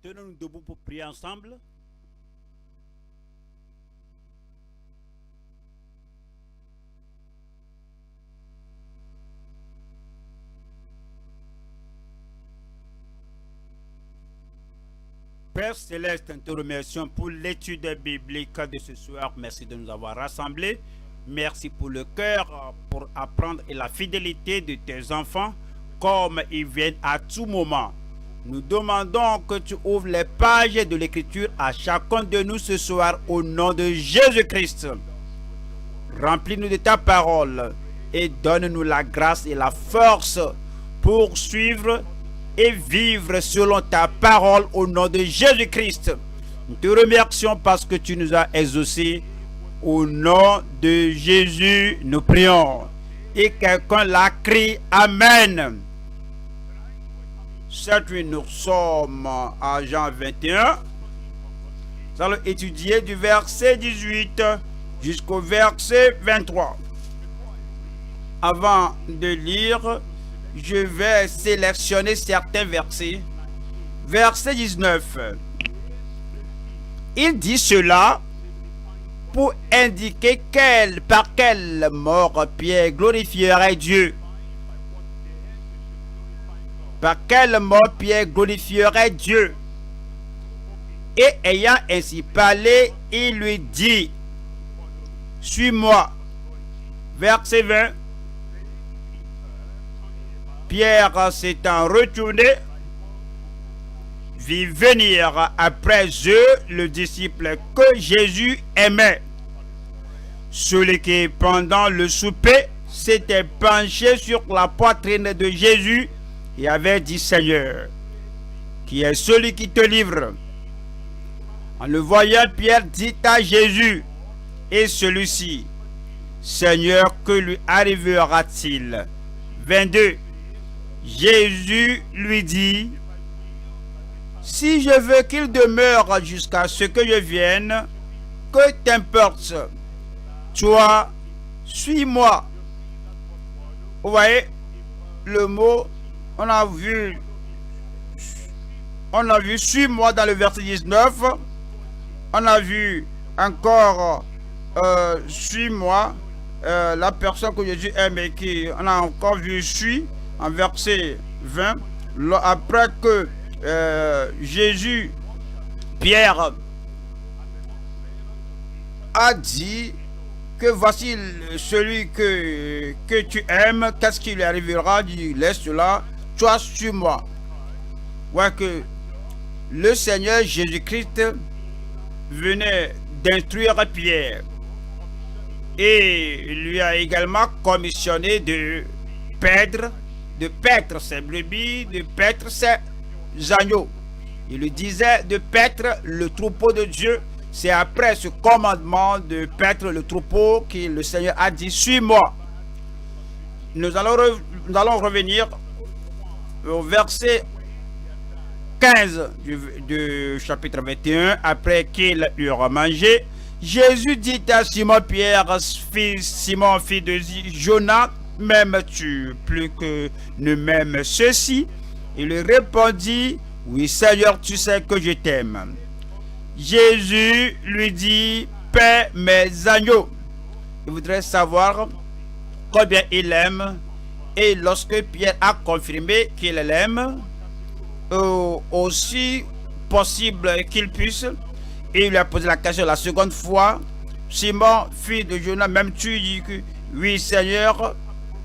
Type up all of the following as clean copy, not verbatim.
Tenons-nous debout pour prier ensemble. Père Céleste, nous te remercions pour l'étude biblique de ce soir. Merci de nous avoir rassemblés. Merci pour le cœur, pour apprendre et la fidélité de tes enfants, comme ils viennent à tout moment. Nous demandons que tu ouvres les pages de l'Écriture à chacun de nous ce soir au nom de Jésus-Christ. Remplis-nous de ta parole et donne-nous la grâce et la force pour suivre et vivre selon ta parole au nom de Jésus-Christ. Nous te remercions parce que tu nous as exaucés. Au nom de Jésus, nous prions. Et quelqu'un l'a crié Amen. Cette nuit, nous sommes à Jean 21. Nous allons étudier du verset 18 jusqu'au verset 23. Avant de lire, je vais sélectionner certains versets. Verset 19. Il dit cela pour indiquer par quelle mort Pierre glorifierait Dieu. Par quelle mort Pierre glorifierait Dieu. Et ayant ainsi parlé, il lui dit, suis-moi. Verset 20. Pierre s'étant retourné, vit venir après eux le disciple que Jésus aimait. Celui qui, pendant le souper, s'était penché sur la poitrine de Jésus et avait dit, Seigneur, qui est celui qui te livre? En le voyant, Pierre dit à Jésus, et celui-ci, Seigneur, que lui arrivera-t-il? 22. Jésus lui dit, si je veux qu'il demeure jusqu'à ce que je vienne, que t'importe? Toi, suis-moi. Vous voyez, le mot, on a vu suis-moi dans le verset 19. On a vu encore suis-moi, la personne que Jésus aime et qui, on a encore vu suis en verset 20. Après que Jésus, Pierre a dit que voici celui que tu aimes, qu'est-ce qui lui arrivera? Il dit, laisse cela, toi suis-moi. Ouais, que le Seigneur Jésus-Christ venait d'instruire Pierre et lui a également commissionné de paître ses brebis, de paître ses agneaux. Il lui disait de paître le troupeau de Dieu. C'est après ce commandement de paître le troupeau que le Seigneur a dit, suis-moi. Nous allons revenir au verset 15 du chapitre 21. Après qu'il eut mangé, Jésus dit à Simon Pierre, Simon, fils de Jonas, m'aimes-tu plus que ne m'aime ceux-ci? Il lui répondit, oui Seigneur, tu sais que je t'aime. Jésus lui dit, paie mes agneaux. Il voudrait savoir combien il aime. Et lorsque Pierre a confirmé qu'il l'aime, aussi possible qu'il puisse, et il lui a posé la question la seconde fois, Simon, fils de Jonas, m'aimes-tu? Il dit, oui Seigneur,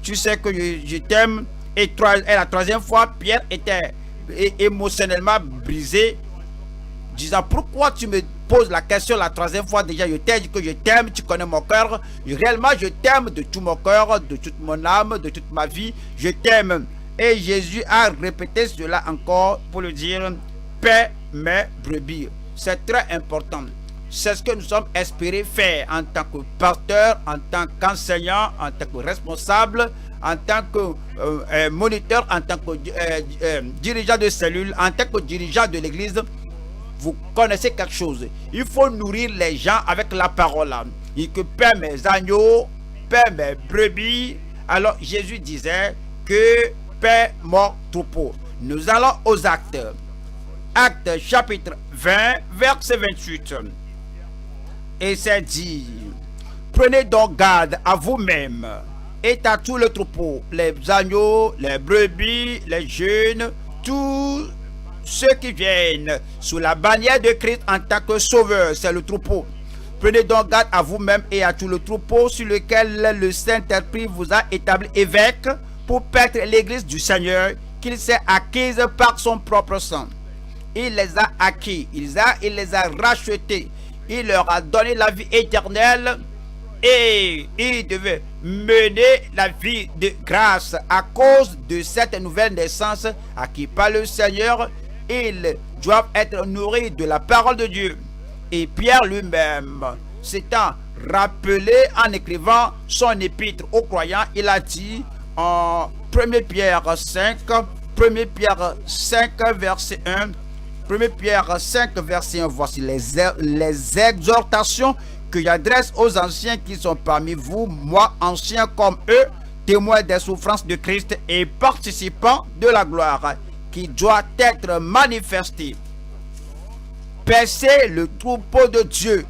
tu sais que je t'aime. Et la troisième fois, Pierre était émotionnellement brisé, disant, pourquoi tu me poses la question la troisième fois? Déjà je t'ai dit que je t'aime, tu connais mon cœur, réellement je t'aime de tout mon cœur, de toute mon âme, de toute ma vie, je t'aime. Et Jésus a répété cela encore pour lui dire, paie mes brebis. C'est très important. C'est ce que nous sommes espérés faire en tant que pasteur, en tant qu'enseignant, en tant que responsable, en tant que moniteur, en tant que dirigeant de cellule, en tant que dirigeant de l'église. Vous connaissez quelque chose. Il faut nourrir les gens avec la parole. Il que paie mes agneaux, paie mes brebis. Alors Jésus disait que paie mon troupeau. Nous allons aux actes. Actes chapitre 20, verset 28. Et c'est dit, prenez donc garde à vous-même et à tout le troupeau, les agneaux, les brebis, les jeunes, tous ceux qui viennent sous la bannière de Christ en tant que sauveur, c'est le troupeau. Prenez donc garde à vous-même et à tout le troupeau sur lequel le Saint-Esprit vous a établi évêque pour paître l'église du Seigneur qu'il s'est acquise par son propre sang. Il les a acquis, il les a rachetés, il leur a donné la vie éternelle et ils devaient mener la vie de grâce à cause de cette nouvelle naissance acquise par le Seigneur. Ils doivent être nourris de la parole de Dieu. Et Pierre lui-même s'étant rappelé en écrivant son épître aux croyants, il a dit en 1 Pierre 5, 1 Pierre 5 verset 1, 1 Pierre 5 verset 1, voici les exhortations que j'adresse aux anciens qui sont parmi vous, moi ancien comme eux, témoins des souffrances de Christ et participants de la gloire qui doit être manifestée. Percez le troupeau de Dieu.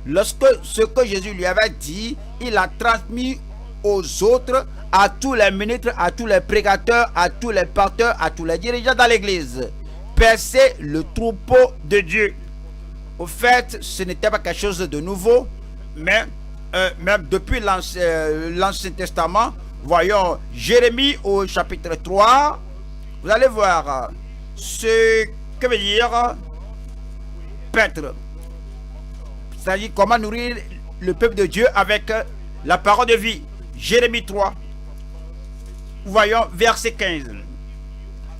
Lorsque ce que Jésus lui avait dit, il a transmis aux autres, à tous les ministres, à tous les prédicateurs, à tous les pasteurs, à tous les dirigeants dans l'église. Percez le troupeau de Dieu. Au fait, ce n'était pas quelque chose de nouveau, mais même depuis l'Ancien Testament, voyons Jérémie au chapitre 3, vous allez voir ce que veut dire paître. C'est-à-dire comment nourrir le peuple de Dieu avec la parole de vie. Jérémie 3, voyons verset 15.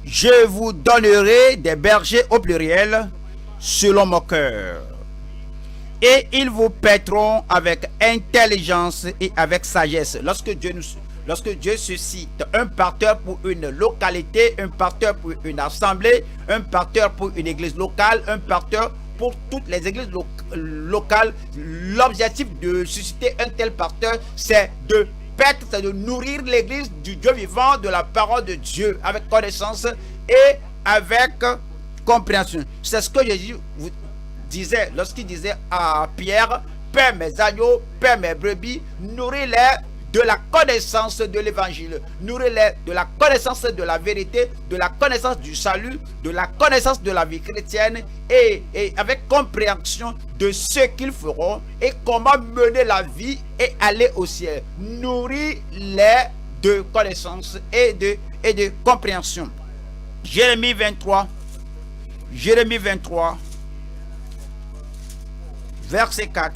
Je vous donnerai des bergers au pluriel selon mon cœur, et ils vous paîtront avec intelligence et avec sagesse. Lorsque Dieu suscite un pasteur pour une localité, un pasteur pour une assemblée, un pasteur pour une église locale, un pasteur pour toutes les églises locales, l'objectif de susciter un tel pasteur, c'est de paître, c'est de nourrir l'église du Dieu vivant, de la parole de Dieu, avec connaissance et avec compréhension. C'est ce que Jésus vous disait lorsqu'il disait à Pierre, paie mes agneaux, paie mes brebis, nourris-les de la connaissance de l'évangile, nourris-les de la connaissance de la vérité, de la connaissance du salut, de la connaissance de la vie chrétienne et avec compréhension de ce qu'ils feront et comment mener la vie et aller au ciel. Nourris-les de connaissance et de compréhension. Jérémie 23, verset 4.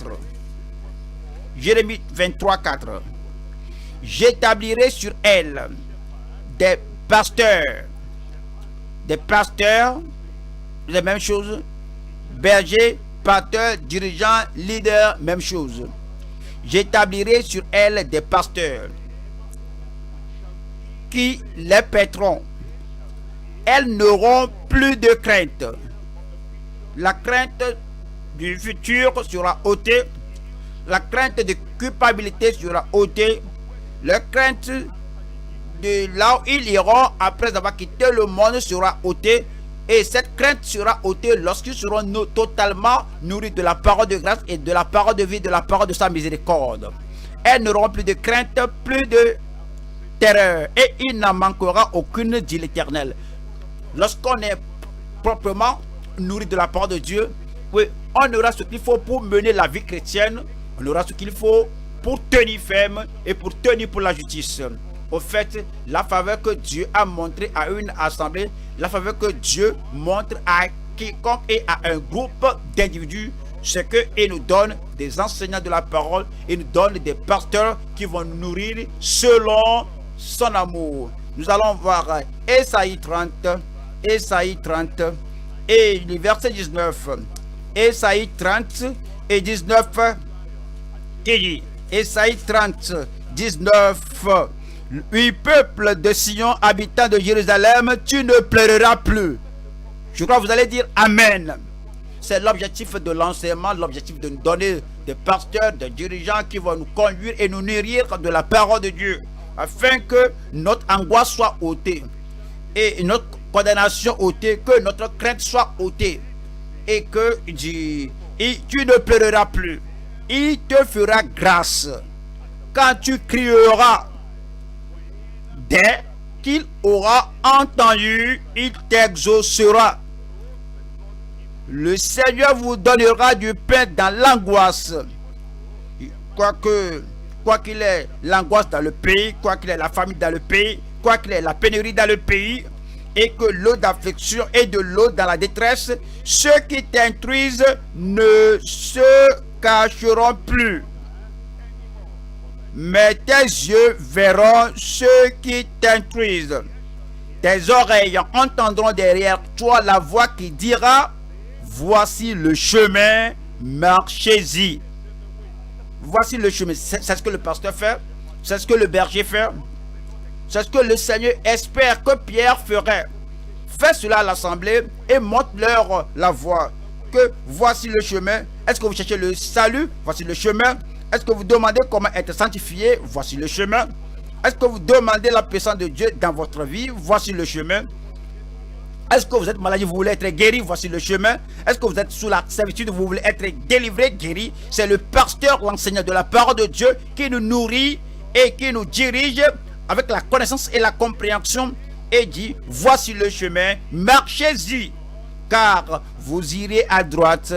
Jérémie 23, 4. J'établirai sur elle des pasteurs, la même chose, bergers, pasteurs, dirigeants, leaders, même chose. J'établirai sur elle des pasteurs qui les paîtront. Elles n'auront plus de crainte. La crainte du futur sera ôtée. La crainte de culpabilité sera ôtée. La crainte de là où ils iront après avoir quitté le monde sera ôtée. Et cette crainte sera ôtée lorsqu'ils seront totalement nourris de la parole de grâce et de la parole de vie, de la parole de sa miséricorde. Elles n'auront plus de crainte, plus de terreur. Et il n'en manquera aucune, dit l'Éternel. Lorsqu'on est proprement nourri de la parole de Dieu, oui, on aura ce qu'il faut pour mener la vie chrétienne. On aura ce qu'il faut pour tenir ferme et pour tenir pour la justice. Au fait, la faveur que Dieu a montrée à une assemblée, la faveur que Dieu montre à quiconque et à un groupe d'individus, c'est qu'il nous donne des enseignants de la parole, il nous donne des pasteurs qui vont nous nourrir selon son amour. Nous allons voir Ésaïe 30 et le verset 19. Ésaïe 30 et 19 qui dit, Ésaïe 30, 19. Oui, peuple de Sion, habitant de Jérusalem, tu ne pleureras plus. Je crois que vous allez dire Amen. C'est l'objectif de l'enseignement, l'objectif de nous donner des pasteurs, des dirigeants qui vont nous conduire et nous nourrir de la parole de Dieu, afin que notre angoisse soit ôtée et notre condamnation ôtée, que notre crainte soit ôtée. Et que tu ne pleureras plus. Il te fera grâce. Quand tu crieras, dès qu'il aura entendu, il t'exaucera. Le Seigneur vous donnera du pain dans l'angoisse. Quoi qu'il ait l'angoisse dans le pays, quoi qu'il ait la famine dans le pays, quoi qu'il ait la pénurie dans le pays, et que l'eau d'affliction et de l'eau dans la détresse, ceux qui t'instruisent ne se cacheront plus. Mais tes yeux verront ceux qui t'instruisent. Tes oreilles entendront derrière toi la voix qui dira: voici le chemin, marchez-y. Voici le chemin. C'est ce que le pasteur fait. C'est ce que le berger fait. C'est ce que le Seigneur espère que Pierre ferait. Fais cela à l'assemblée et montre-leur la voie. Que voici le chemin. Est-ce que vous cherchez le salut? Voici le chemin. Est-ce que vous demandez comment être sanctifié? Voici le chemin. Est-ce que vous demandez la puissance de Dieu dans votre vie? Voici le chemin. Est-ce que vous êtes malade, vous voulez être guéri? Voici le chemin. Est-ce que vous êtes sous la servitude, vous voulez être délivré, guéri? C'est le pasteur, l'enseignant de la parole de Dieu qui nous nourrit et qui nous dirige avec la connaissance et la compréhension et dit: voici le chemin, marchez-y, car vous irez à droite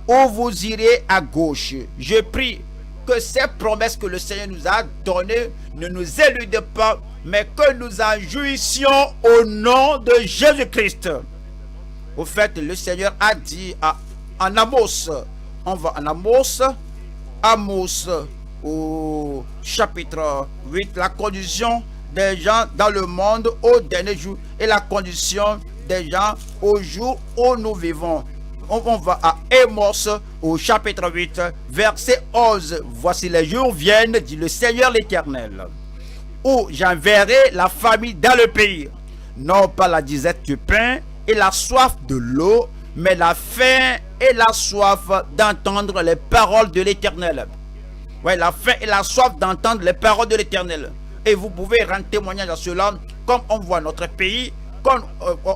ou vous irez à gauche. Je prie que ces promesses que le Seigneur nous a données ne nous éludent pas, mais que nous en jouissions au nom de Jésus-Christ. Au fait, le Seigneur a dit en Amos, on va en Amos au chapitre 8, la condition des gens dans le monde au dernier jour et la condition des gens au jour où nous vivons. On va à Amos au chapitre 8, verset 11. Voici les jours viennent, dit le Seigneur l'Éternel, où j'enverrai la famine dans le pays, non pas la disette du pain et la soif de l'eau, mais la faim et la soif d'entendre les paroles de l'Éternel. Oui, la faim et la soif d'entendre les paroles de l'Éternel. Et vous pouvez rendre témoignage à cela, comme on voit notre pays, comme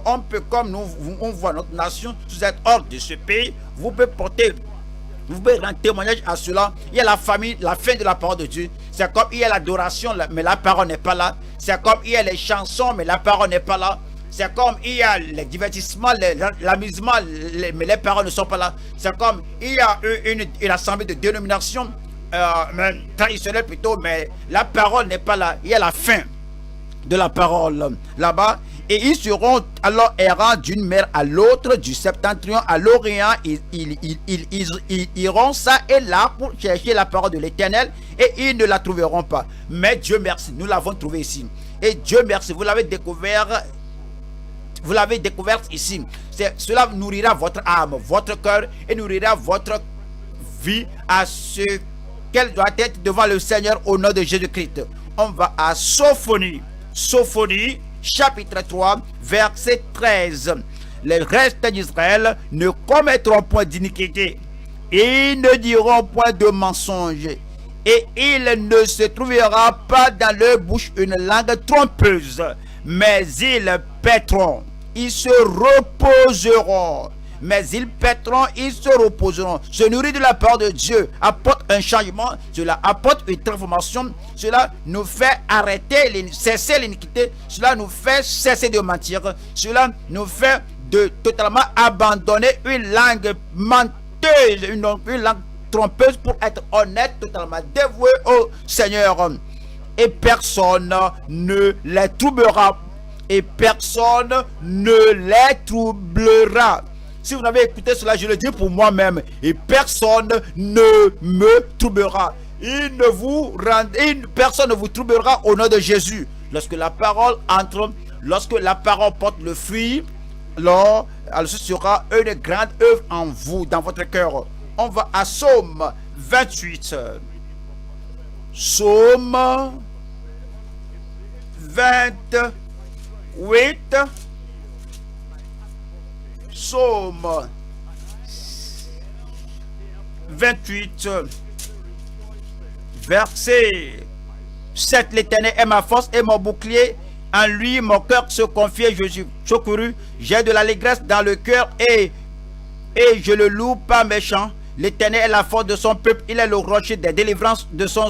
on voit notre nation. Si vous êtes hors de ce pays, vous pouvez rendre témoignage à cela. Il y a la famille, la fin de la parole de Dieu. C'est comme il y a l'adoration, mais la parole n'est pas là. C'est comme il y a les chansons, mais la parole n'est pas là. C'est comme il y a les divertissements, l'amusement, mais les paroles ne sont pas là. C'est comme il y a une assemblée de dénomination traditionnelle plutôt, mais la parole n'est pas là. Il y a la fin de la parole là-bas. Et ils seront alors errants d'une mer à l'autre, du septentrion à l'orient. Ils iront ça et là pour chercher la parole de l'Éternel et ils ne la trouveront pas. Mais Dieu merci, nous l'avons trouvée ici. Et Dieu merci, vous l'avez découvert. Vous l'avez découverte ici. Cela nourrira votre âme, votre cœur et nourrira votre vie à ce qu'elle doit être devant le Seigneur au nom de Jésus-Christ. On va à Sophonie. Sophonie, chapitre 3, verset 13. Les restes d'Israël ne commettront point d'iniquité. Ils ne diront point de mensonge. Et il ne se trouvera pas dans leur bouche une langue trompeuse. Mais ils paîtront. Ils se reposeront. Mais ils paîtront, ils se reposeront. Se nourrir de la parole de Dieu apporte un changement. Cela apporte une transformation. Cela nous fait arrêter, cesser l'iniquité. Cela nous fait cesser de mentir. Cela nous fait de totalement abandonner une langue menteuse, une langue trompeuse pour être honnête, totalement dévoué au Seigneur. Et personne ne les troublera. Et personne ne les troublera. Si vous n'avez écouté cela, je le dis pour moi-même. Et personne ne me troublera. Personne ne vous troublera au nom de Jésus. Lorsque la parole entre, lorsque la parole porte le fruit, alors ce sera une grande œuvre en vous, dans votre cœur. On va à Psaume 28. Psaume 28. Psaume 28, verset 7. L'Éternel est ma force et mon bouclier, En lui, mon cœur se confiait, je suis secouru. J'ai de l'allégresse dans le cœur et je le loue pas méchant. L'Éternel est la force de son peuple, il est le rocher des délivrances de son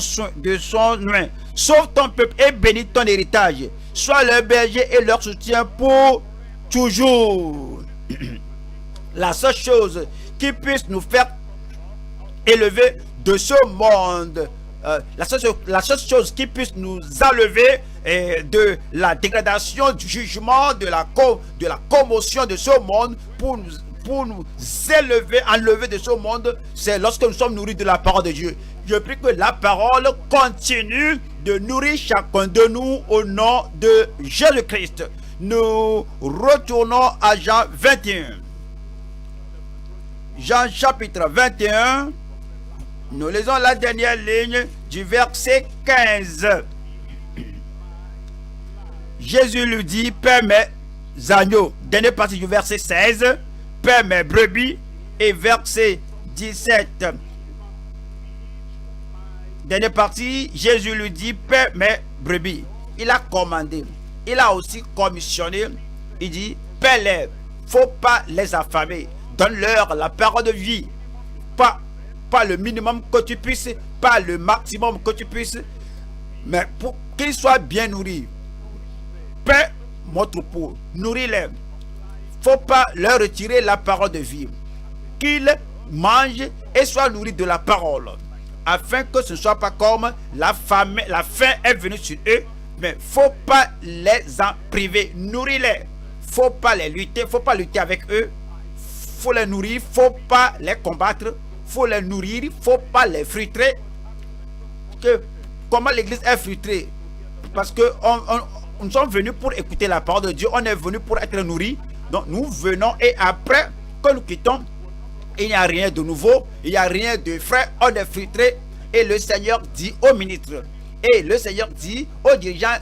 nuin. Sauve ton peuple et bénis ton héritage. Sois leur berger et leur soutien pour toujours. La seule chose qui puisse nous faire élever de ce monde, la seule chose qui puisse nous enlever de la dégradation, du jugement, de la commotion de ce monde, pour nous élever, enlever de ce monde, c'est lorsque nous sommes nourris de la parole de Dieu. Je prie que la parole continue de nourrir chacun de nous au nom de Jésus-Christ. Nous retournons à Jean 21. Jean chapitre 21, nous lisons la dernière ligne du verset 15. Jésus lui dit, Père mes agneaux. Dernière partie du verset 16. Père mes brebis. Et verset 17. Dernière partie, Jésus lui dit, Père mes brebis. Il a commandé. Il a aussi commissionné. Il dit, Père, faut pas les affamer. Donne-leur la parole de vie. Pas le minimum que tu puisses, pas le maximum que tu puisses, mais pour qu'ils soient bien nourris. Paix mon troupeau, nourris-les. Faut pas leur retirer la parole de vie. Qu'ils mangent et soient nourris de la parole, afin que ce ne soit pas comme la faim est venue sur eux, mais faut pas les en priver. Nourris-les. Faut pas lutter avec eux. Faut les nourrir, faut pas les combattre, faut les nourrir, faut pas les frustrer. Comment l'église est frustrée? Parce que nous sommes venus pour écouter la parole de Dieu, on est venu pour être nourris. Donc nous venons et après que nous quittons, il n'y a rien de nouveau, il n'y a rien de frais, on est frustré. Et le Seigneur dit aux ministres, et le Seigneur dit aux dirigeants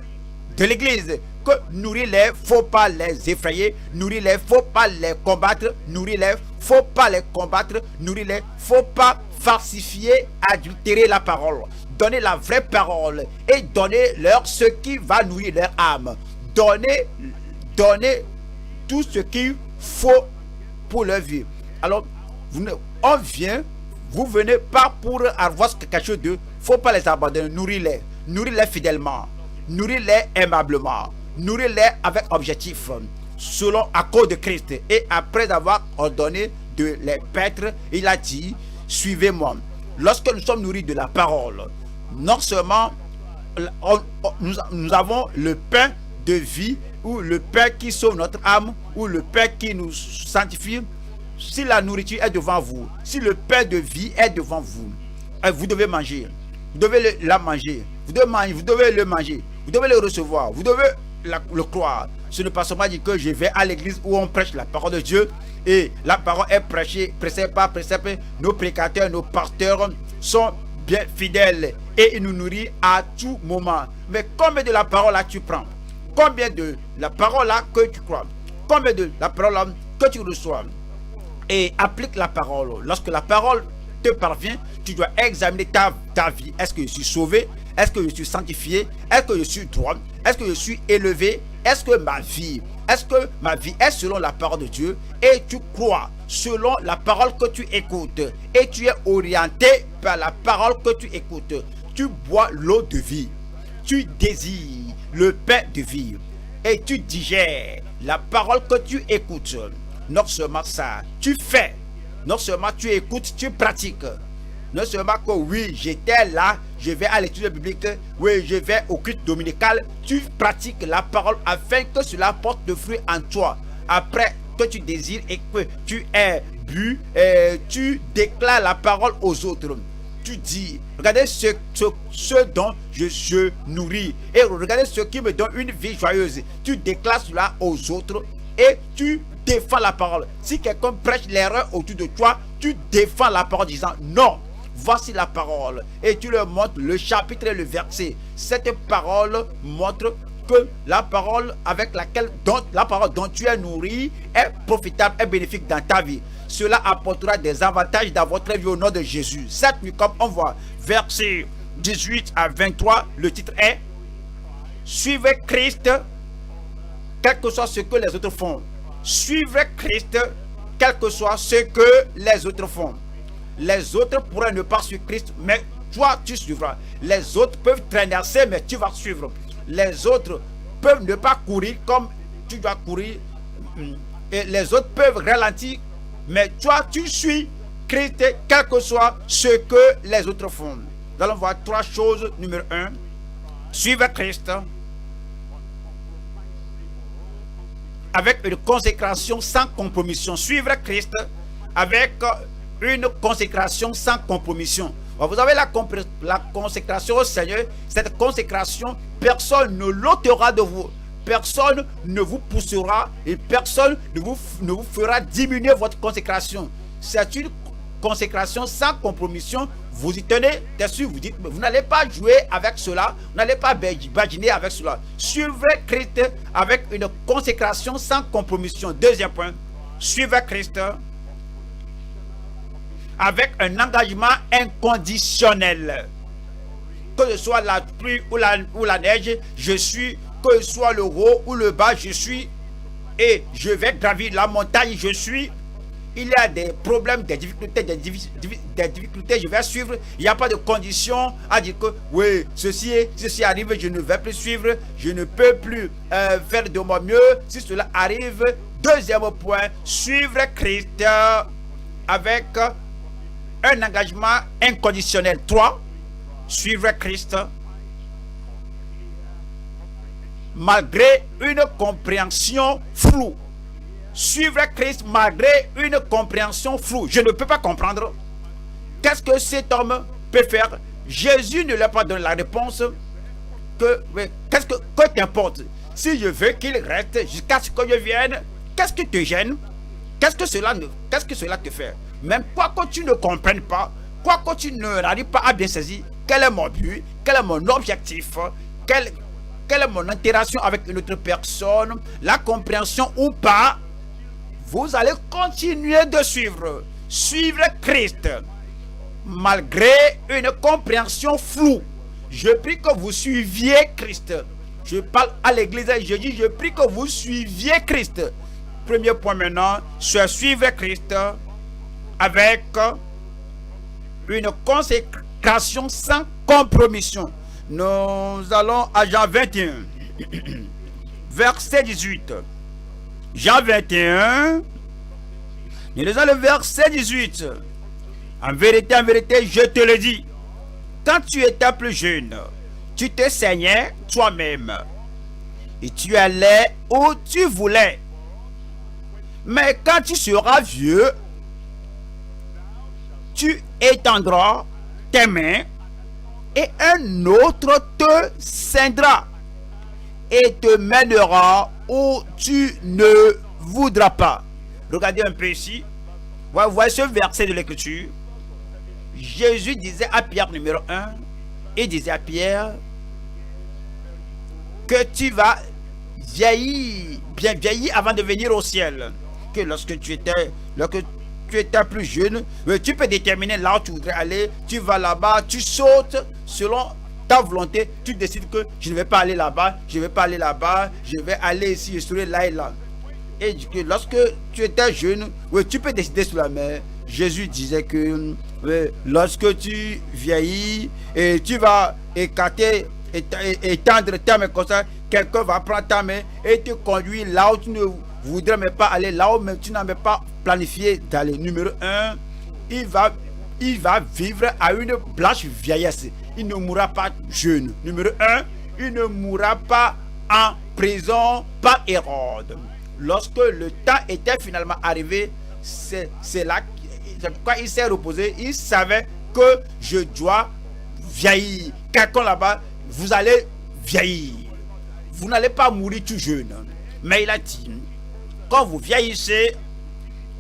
de l'église, que nourrir-les, faut pas les effrayer, nourrir-les, faut pas les combattre, nourrir-les, faut pas les combattre, nourrir-les, faut pas falsifier, adultérer la parole. Donnez la vraie parole et donnez-leur ce qui va nourrir leur âme. Donnez tout ce qu'il faut pour leur vie. Alors, on vient, vous venez pas pour avoir quelque chose de, faut pas les abandonner, nourrir-les fidèlement, nourrir-les aimablement. Nourrir-les avec objectif, selon à cause de Christ. Et après avoir ordonné de les paître, il a dit, suivez-moi. Lorsque nous sommes nourris de la parole, non seulement nous avons le pain de vie, ou le pain qui sauve notre âme, ou le pain qui nous sanctifie. Si la nourriture est devant vous, si le pain de vie est devant vous, vous devez manger, vous devez la manger, vous devez le manger, vous devez le recevoir, vous devez le croire. Ce n'est pas seulement dire que je vais à l'église où on prêche la parole de Dieu et la parole est prêchée précepte par précepte. Nos prédicateurs, nos pasteurs sont bien fidèles et ils nous nourrissent à tout moment. Mais combien de la parole là tu prends? Combien de la parole là que tu crois? Combien de la parole là que tu reçois? Et applique la parole. Lorsque la parole te parvient, tu dois examiner ta vie. Est-ce que je suis sauvé? Est-ce que je suis sanctifié? Est-ce que je suis droit? Est-ce que je suis élevé? Est-ce que ma vie est selon la parole de Dieu? Et tu crois selon la parole que tu écoutes. Et tu es orienté par la parole que tu écoutes. Tu bois l'eau de vie. Tu désires le pain de vie. Et tu digères la parole que tu écoutes. Non seulement ça, tu fais. Non seulement tu écoutes, tu pratiques. Non seulement que oui, j'étais là, je vais à l'étude biblique, oui, je vais au culte dominical, tu pratiques la parole afin que cela porte de fruits en toi. Après que tu désires et que tu es bu, tu déclares la parole aux autres. Tu dis, regardez ce dont je nourris et regardez ce qui me donne une vie joyeuse. Tu déclares cela aux autres et tu défends la parole. Si quelqu'un prêche l'erreur autour de toi, tu défends la parole disant non. Voici la parole. Et tu leur montres le chapitre et le verset. Cette parole montre que la parole dont tu es nourri est profitable et bénéfique dans ta vie. Cela apportera des avantages dans votre vie au nom de Jésus. Cette nuit, comme on voit, verset 18 à 23, le titre est Suivez Christ quel que soit ce que les autres font. Suivre Christ, quel que soit ce que les autres font. Les autres pourraient ne pas suivre Christ, mais toi, tu suivras. Les autres peuvent traînasser, mais tu vas suivre. Les autres peuvent ne pas courir comme tu dois courir. Et les autres peuvent ralentir, mais toi, tu suis Christ, quel que soit ce que les autres font. Nous allons voir trois choses. Numéro 1, suivre Christ avec une consécration sans compromission. Suivre Christ avec une consécration sans compromission. Vous avez la consécration au Seigneur. Cette consécration, personne ne l'ôtera de vous. Personne ne vous poussera et personne ne vous fera diminuer votre consécration. C'est une consécration sans compromission. Vous y tenez dessus, vous dites, vous n'allez pas jouer avec cela, vous n'allez pas badiner avec cela. Suivez Christ avec une consécration sans compromission. Deuxième point, suivez Christ avec un engagement inconditionnel. Que ce soit la pluie ou la neige, je suis. Que ce soit le haut ou le bas, je suis. Et je vais gravir la montagne, je suis. Il y a des problèmes, des difficultés, je vais suivre. Il n'y a pas de condition à dire que oui, ceci arrive, je ne vais plus suivre, je ne peux plus faire de mon mieux si cela arrive. Deuxième point, suivre Christ avec un engagement inconditionnel. 3, suivre Christ malgré une compréhension floue. Suivre Christ malgré une compréhension floue. Je ne peux pas comprendre. Qu'est-ce que cet homme peut faire? Jésus ne lui a pas donné la réponse. Qu'est-ce que t'importe? Si je veux qu'il reste jusqu'à ce que je vienne, qu'est-ce qui te gêne? Qu'est-ce que cela te fait? Même quoi que tu ne comprennes pas, quoi que tu n'arrives pas à bien saisir, quel est mon but? Quel est mon objectif? Quelle est mon interaction avec une autre personne? La compréhension ou pas, vous allez continuer de suivre. Suivre Christ malgré une compréhension floue. Je prie que vous suiviez Christ. Je parle à l'église et je dis, je prie que vous suiviez Christ. Premier point maintenant, c'est suivre Christ avec une consécration sans compromission. Nous allons à Jean 21, verset 18. Jean 21, nous lisons le verset 18. En vérité, je te le dis, quand tu étais plus jeune, tu te saignais toi-même et tu allais où tu voulais. Mais quand tu seras vieux, tu étendras tes mains et un autre te ceindra et te mènera où tu ne voudras pas. Regardez un peu ici. Vous voyez ce verset de l'écriture. Jésus disait à Pierre numéro 1, il disait à Pierre que tu vas vieillir, bien vieillir avant de venir au ciel. Que lorsque tu étais plus jeune, tu peux déterminer là où tu voudrais aller, tu vas là-bas, tu sautes selon ta volonté, tu décides que je ne vais pas aller là-bas, je ne vais pas aller là-bas, je vais aller ici, je serai là et là. Et que lorsque tu étais jeune, tu peux décider sur la mer. Jésus disait que lorsque tu vieillis et tu vas écarter, étendre ta main comme ça, quelqu'un va prendre ta main et te conduire là où tu ne voudrais même pas aller, là où même tu n'as même pas planifié d'aller. Numéro 1, il va vivre à une blanche vieillesse. Il ne mourra pas jeune. Numéro 1, il ne mourra pas en prison par Hérode. Lorsque le temps était finalement arrivé, c'est pourquoi il s'est reposé. Il savait que je dois vieillir. Quelqu'un là-bas, vous allez vieillir. Vous n'allez pas mourir tout jeune. Mais il a dit, quand vous vieillissez,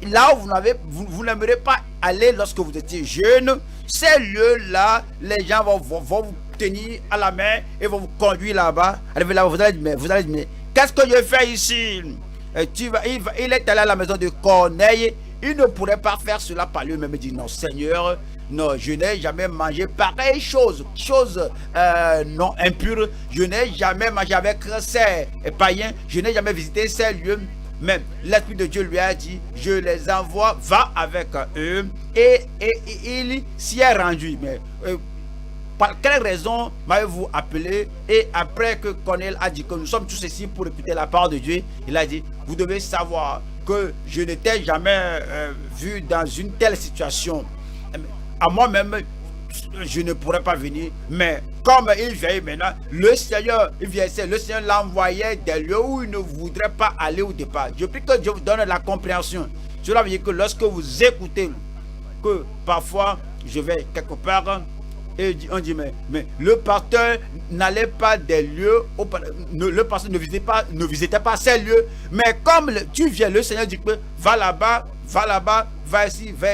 là où vous n'aimerez pas aller lorsque vous étiez jeune, ces lieux-là, les gens vont vous tenir à la main et vont vous conduire là-bas. Arrivez là, vous allez dire, mais qu'est-ce que je fais ici? Il est allé à la maison de Corneille il ne pourrait pas faire cela par lui-même. Il dit non, Seigneur, non, je n'ai jamais mangé pareille chose non impure. Je n'ai jamais mangé avec ces païens. Je n'ai jamais visité ces lieux. Même l'Esprit de Dieu lui a dit, je les envoie, va avec eux. Et il s'y est rendu. Mais par quelle raison m'avez-vous appelé? Et après que Corneille a dit que nous sommes tous ici pour écouter la parole de Dieu, il a dit, vous devez savoir que je n'étais jamais vu dans une telle situation. À moi-même, je ne pourrais pas venir, mais comme il vient maintenant, le Seigneur l'envoyait des lieux où il ne voudrait pas aller au départ. Je prie que Dieu vous donne la compréhension. Cela veut dire que lorsque vous écoutez, que parfois je vais quelque part et on dit mais le pasteur n'allait pas des lieux, le pasteur ne visitait pas ces lieux, mais comme tu viens, le Seigneur dit que va là-bas, va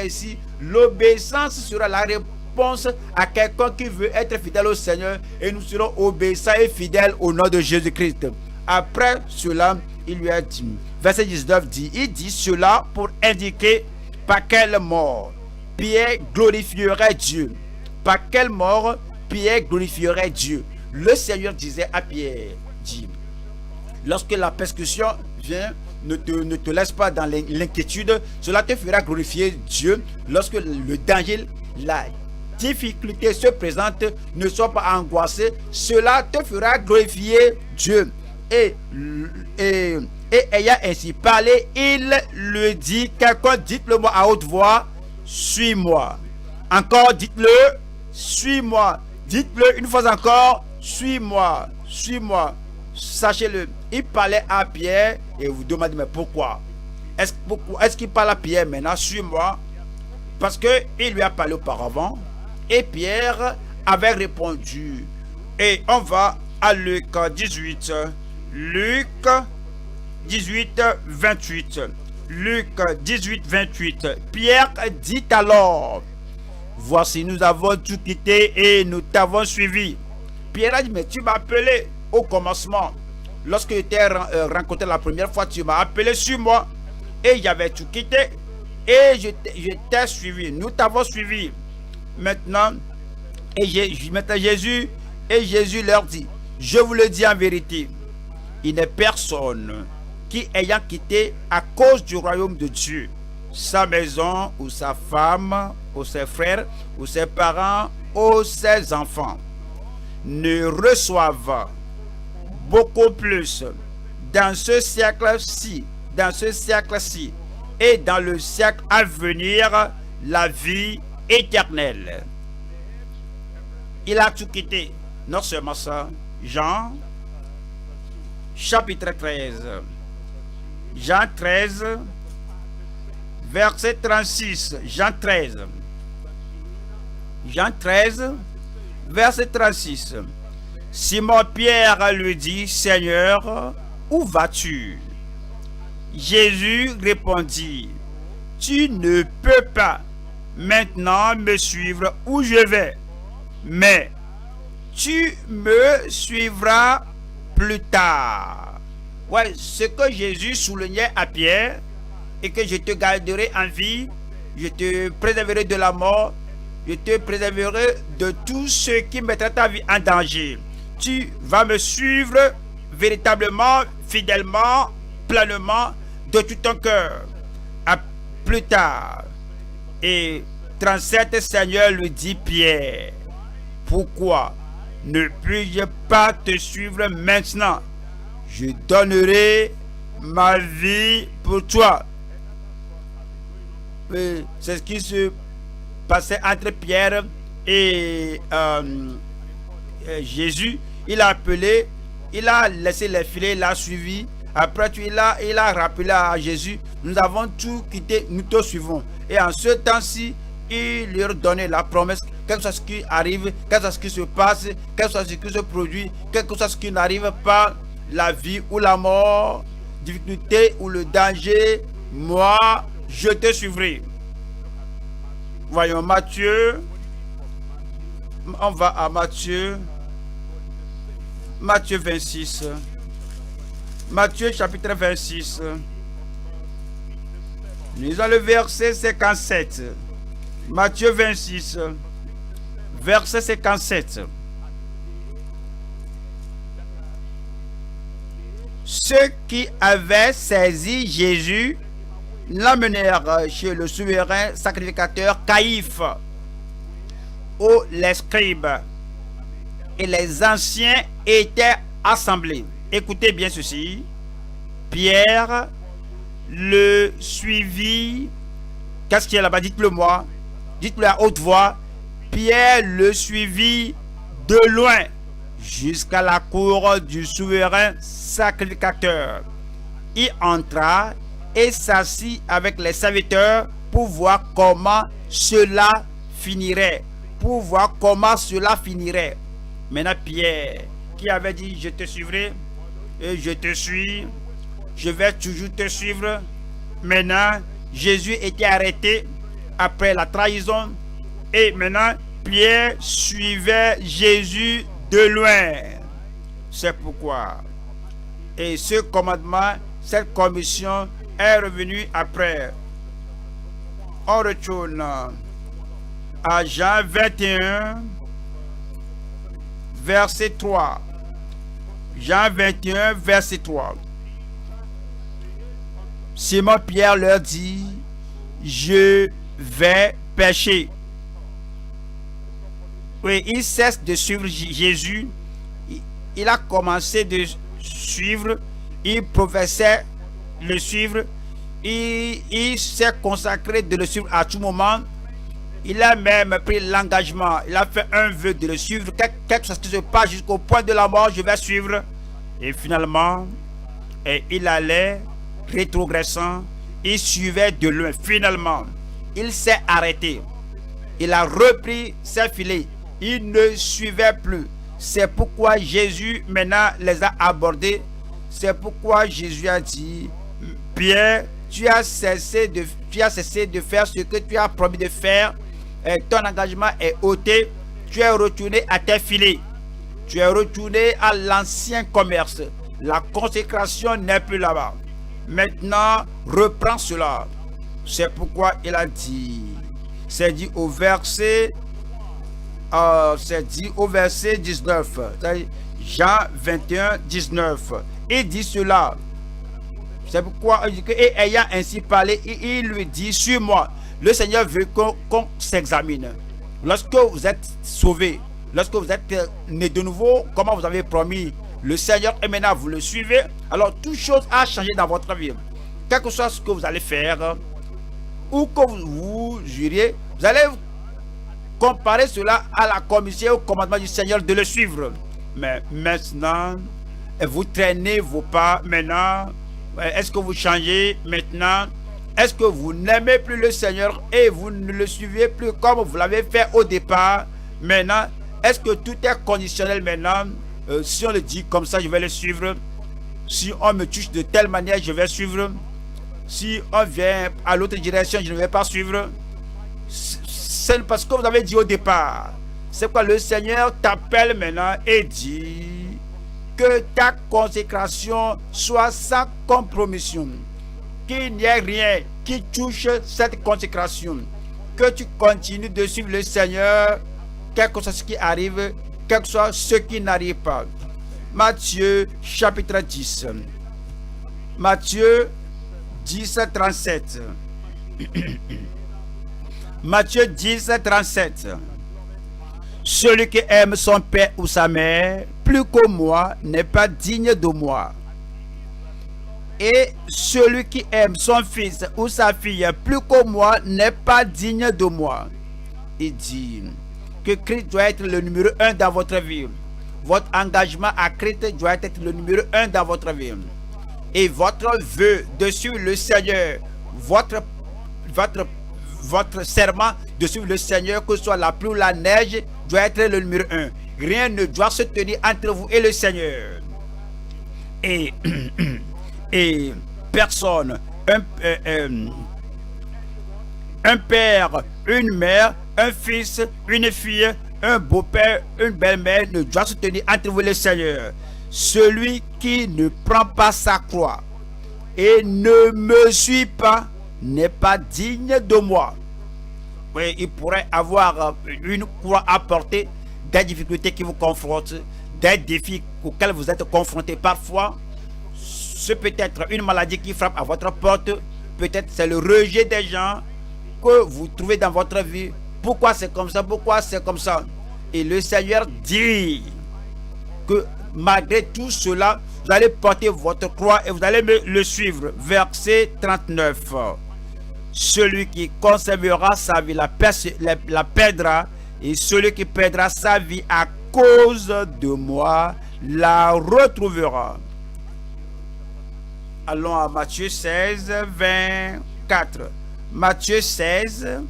ici. L'obéissance sera la réponse à quelqu'un qui veut être fidèle au Seigneur, et nous serons obéissants et fidèles au nom de Jésus-Christ. Après cela, il lui a dit, verset 19 dit, il dit cela pour indiquer par quelle mort Pierre glorifierait Dieu. Par quelle mort Pierre glorifierait Dieu. Le Seigneur disait à Pierre, dit, lorsque la persécution vient, ne te laisse pas dans l'inquiétude, cela te fera glorifier Dieu. Lorsque le danger, la difficulté se présente, ne sois pas angoissé, cela te fera glorifier Dieu. Et ayant ainsi parlé, il lui dit, quelqu'un dites-le moi à haute voix, suis-moi. Encore dites-le, suis-moi. Dites-le une fois encore, suis-moi, suis-moi. Sachez-le, il parlait à Pierre et vous demandez mais pourquoi? Est-ce qu'il parle à Pierre maintenant? Suis-moi. Parce qu'il lui a parlé auparavant et Pierre avait répondu. Et on va à Luc 18. Luc 18, 28. Luc 18, 28. Pierre dit alors, voici, nous avons tout quitté et nous t'avons suivi. Pierre a dit, mais tu m'as appelé au commencement. Lorsque je t'ai rencontré la première fois, tu m'as appelé sur moi. Et j'avais tout quitté. Et je t'ai suivi. Nous t'avons suivi. Maintenant, Jésus leur dit, je vous le dis en vérité, il n'est personne qui, ayant quitté à cause du royaume de Dieu sa maison ou sa femme ou ses frères ou ses parents ou ses enfants, ne reçoivent beaucoup plus dans ce siècle-ci et dans le siècle à venir la vie éternelle. Il a tout quitté. Non seulement ça, Jean chapitre 13. Jean 13 verset 36. Jean 13 verset 36. Simon Pierre lui dit, Seigneur, où vas-tu? Jésus répondit, tu ne peux pas maintenant me suivre où je vais, mais tu me suivras plus tard. Ouais, ce que Jésus soulignait à Pierre, et que je te garderai en vie, je te préserverai de la mort, je te préserverai de tout ce qui mettra ta vie en danger. Tu vas me suivre véritablement, fidèlement, pleinement, de tout ton cœur. À plus tard. Et 37, Seigneur lui dit, Pierre, pourquoi ne puis-je pas te suivre maintenant? Je donnerai ma vie pour toi. C'est ce qui se passait entre Pierre et Jésus. Il a appelé, il a laissé les filets, il a suivi. Après, il a rappelé à Jésus, nous avons tout quitté, nous te suivons. Et en ce temps-ci, il leur donnait la promesse, quel que soit ce qui arrive, quel que soit ce qui se passe, quel que soit ce qui se produit, quel que soit ce qui n'arrive pas, la vie ou la mort, difficulté ou le danger, moi, je te suivrai. Voyons Matthieu. On va à Matthieu 26. Matthieu chapitre 26. Lisons le verset 57. Matthieu 26, verset 57. Ceux qui avaient saisi Jésus l'amenèrent chez le souverain sacrificateur Caïphe, où les scribes et les anciens étaient assemblés. Écoutez bien ceci. Pierre le suivit. Qu'est-ce qu'il y a là-bas? Dites-le moi. Dites-le à haute voix. Pierre le suivit de loin jusqu'à la cour du souverain sacrificateur. Il entra et s'assit avec les serviteurs pour voir comment cela finirait. Pour voir comment cela finirait. Maintenant Pierre, qui avait dit je te suivrai et je te suis, je vais toujours te suivre. Maintenant Jésus était arrêté après la trahison et maintenant Pierre suivait Jésus de loin. C'est pourquoi. Et ce commandement, cette commission est revenue après. On retourne à Jean 21, verset 3. Jean 21, verset 3. Simon Pierre leur dit, je vais pêcher. Oui, il cesse de suivre Jésus. Il a commencé de suivre. Il professait le suivre. Il s'est consacré de le suivre à tout moment. Il a même pris l'engagement. Il a fait un vœu de le suivre. Quelque chose qui se passe jusqu'au point de la mort, je vais suivre. Et finalement, il allait rétrogressant. Il suivait de loin. Finalement, il s'est arrêté. Il a repris ses filets. Il ne suivait plus. C'est pourquoi Jésus maintenant les a abordés. C'est pourquoi Jésus a dit, Pierre, tu as cessé de faire ce que tu as promis de faire. Ton engagement est ôté. Tu es retourné à tes filets. Tu es retourné à l'ancien commerce. La consécration n'est plus là-bas. Maintenant, reprends cela. C'est pourquoi il a dit. C'est dit au verset 19. Jean 21, 19. Il dit cela. C'est pourquoi, et ayant ainsi parlé, il lui dit, suis-moi. Le Seigneur veut qu'on s'examine. Lorsque vous êtes sauvé, lorsque vous êtes né de nouveau, comment vous avez promis le Seigneur, et maintenant vous le suivez, alors toute chose a changé dans votre vie. Quel que soit ce que vous allez faire, ou que vous juriez, vous allez comparer cela à la commission, au commandement du Seigneur de le suivre. Mais maintenant, vous traînez vos pas. Maintenant, est-ce que vous changez maintenant? Est-ce que vous n'aimez plus le Seigneur et vous ne le suivez plus comme vous l'avez fait au départ? Maintenant, est-ce que tout est conditionnel maintenant? Si on le dit comme ça, je vais le suivre. Si on me touche de telle manière, je vais suivre. Si on vient à l'autre direction, je ne vais pas suivre. C'est parce que vous avez dit au départ. C'est pourquoi le Seigneur t'appelle maintenant et dit que ta consécration soit sans compromission. Qu'il n'y ait rien qui touche cette consécration. Que tu continues de suivre le Seigneur, quel que soit ce qui arrive, quel que soit ce qui n'arrive pas. Matthieu chapitre 10. Matthieu 10, 37. Matthieu 10, 37. Celui qui aime son père ou sa mère plus que moi n'est pas digne de moi. Et celui qui aime son fils ou sa fille plus que moi n'est pas digne de moi. Il dit que Christ doit être le numéro 1 dans votre vie. Votre engagement à Christ doit être le numéro 1 dans votre vie. Et votre vœu de suivre le Seigneur, votre serment de suivre le Seigneur, que ce soit la pluie ou la neige, doit être le numéro 1. Rien ne doit se tenir entre vous et le Seigneur. Et personne, un père, une mère, un fils, une fille, un beau-père, une belle-mère ne doit se tenir entre vous et le Seigneur. Celui qui ne prend pas sa croix et ne me suit pas n'est pas digne de moi. Oui, il pourrait avoir une croix à porter, des difficultés qui vous confrontent, des défis auxquels vous êtes confrontés parfois. Ce peut être une maladie qui frappe à votre porte, peut-être c'est le rejet des gens que vous trouvez dans votre vie. Pourquoi c'est comme ça? Pourquoi c'est comme ça? Et le Seigneur dit que malgré tout cela, vous allez porter votre croix et vous allez le suivre. Verset 39. Celui qui conservera sa vie la perdra, et celui qui perdra sa vie à cause de moi la retrouvera. Allons à Matthieu 16, 24. Matthieu 16,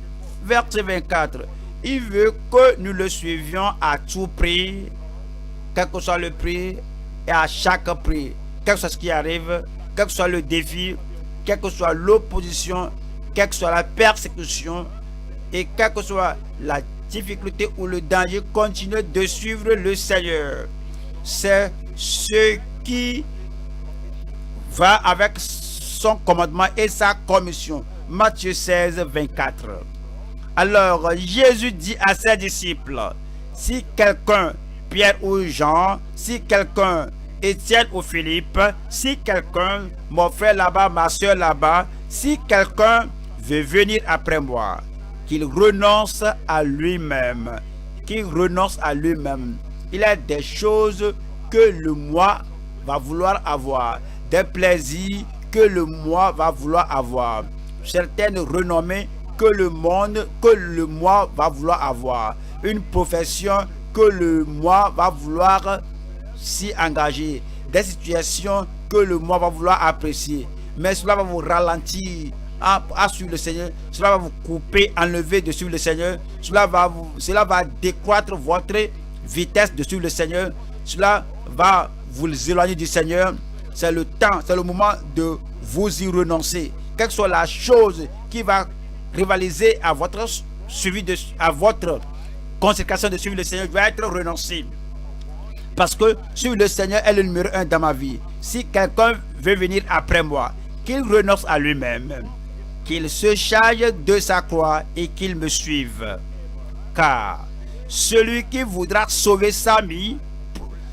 verset 24. Il veut que nous le suivions à tout prix, quel que soit le prix, et à chaque prix, quel que soit ce qui arrive, quel que soit le défi, quelle que soit l'opposition, quelle que soit la persécution, et quelle que soit la difficulté ou le danger, continue de suivre le Seigneur. C'est ce qui va avec son commandement et sa commission. Matthieu 16, 24. Alors Jésus dit à ses disciples, si quelqu'un, Pierre ou Jean, si quelqu'un, Étienne ou Philippe, si quelqu'un, mon frère là-bas, ma soeur là-bas, si quelqu'un veut venir après moi, qu'il renonce à lui-même, qu'il renonce à lui-même. Il y a des choses que le moi va vouloir avoir, des plaisirs que le moi va vouloir avoir, certaines renommées que le moi va vouloir avoir, une profession que le moi va vouloir s'y engager, des situations que le moi va vouloir apprécier, mais cela va vous ralentir à suivre le Seigneur, cela va vous couper, enlever de suivre le Seigneur, cela va décroître votre vitesse de suivre le Seigneur, cela va vous éloigner du Seigneur. C'est le temps, c'est le moment de vous y renoncer. Quelle que soit la chose qui va rivaliser à votre suivi à votre consécration de suivre le Seigneur, doit être renoncé. Parce que suivre le Seigneur est le numéro 1 dans ma vie. Si quelqu'un veut venir après moi, qu'il renonce à lui-même, qu'il se charge de sa croix et qu'il me suive. Car celui qui voudra sauver sa vie,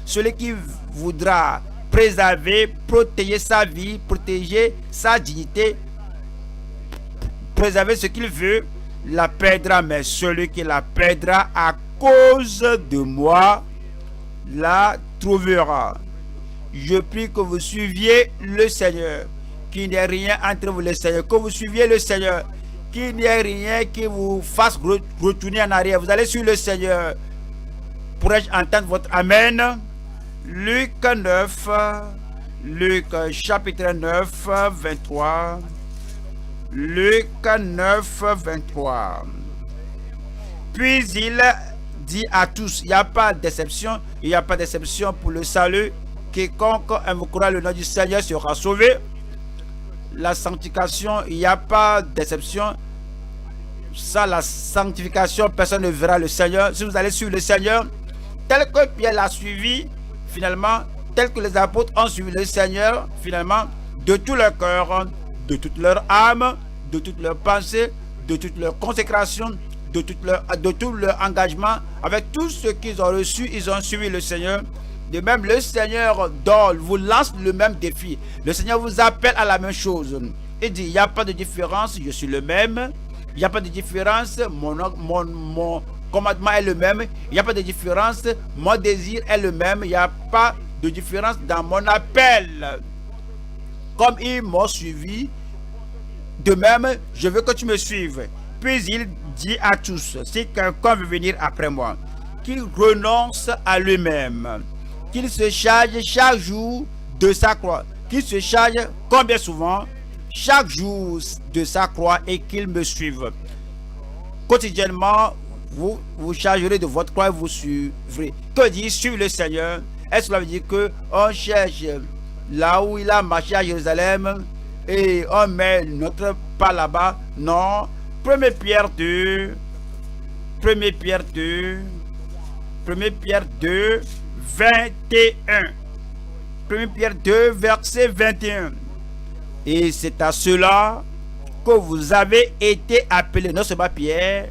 celui qui voudra préserver, protéger sa vie, protéger sa dignité, préserver ce qu'il veut, la perdra. Mais celui qui la perdra à cause de moi, la trouvera. Je prie que vous suiviez le Seigneur, qu'il n'y ait rien entre vous et le Seigneur, que vous suiviez le Seigneur, qu'il n'y ait rien qui vous fasse retourner en arrière. Vous allez suivre le Seigneur. Pourrais-je entendre votre Amen? Luc 9, Luc chapitre 9, 23. Luc 9, 23. Puis il dit à tous, il n'y a pas de déception, il n'y a pas de déception pour le salut. Quiconque invoquera le nom du Seigneur sera sauvé. La sanctification, il n'y a pas de déception. Sans la sanctification, personne ne verra le Seigneur. Si vous allez suivre le Seigneur, tel que Pierre l'a suivi, finalement, tel que les apôtres ont suivi le Seigneur, finalement, de tout leur cœur, de toute leur âme, de toute leur pensée, de toute leur consécration, de tout leur engagement, avec tout ce qu'ils ont reçu, ils ont suivi le Seigneur. De même, le Seigneur vous lance le même défi. Le Seigneur vous appelle à la même chose. Il dit, il n'y a pas de différence, je suis le même. Il n'y a pas de différence, mon commandement est le même. Il n'y a pas de différence, mon désir est le même. Il n'y a pas de différence dans mon appel. Comme ils m'ont suivi, de même, je veux que tu me suives. Puis il dit à tous, si quelqu'un veut venir après moi, qu'il renonce à lui-même, qu'il se charge chaque jour de sa croix, qu'il se charge combien souvent? Chaque jour de sa croix et qu'il me suive. Quotidiennement, vous vous chargerez de votre croix et vous suivrez. Que dit suivre le Seigneur? Est-ce que cela veut dire qu'on cherche là où il a marché à Jérusalem et on met notre pas là-bas? Non. 1 Pierre 2, 1 Pierre 2, 1 Pierre 2, 21. 1 Pierre 2, verset 21. Et c'est à cela que vous avez été appelés, non seulement Pierre,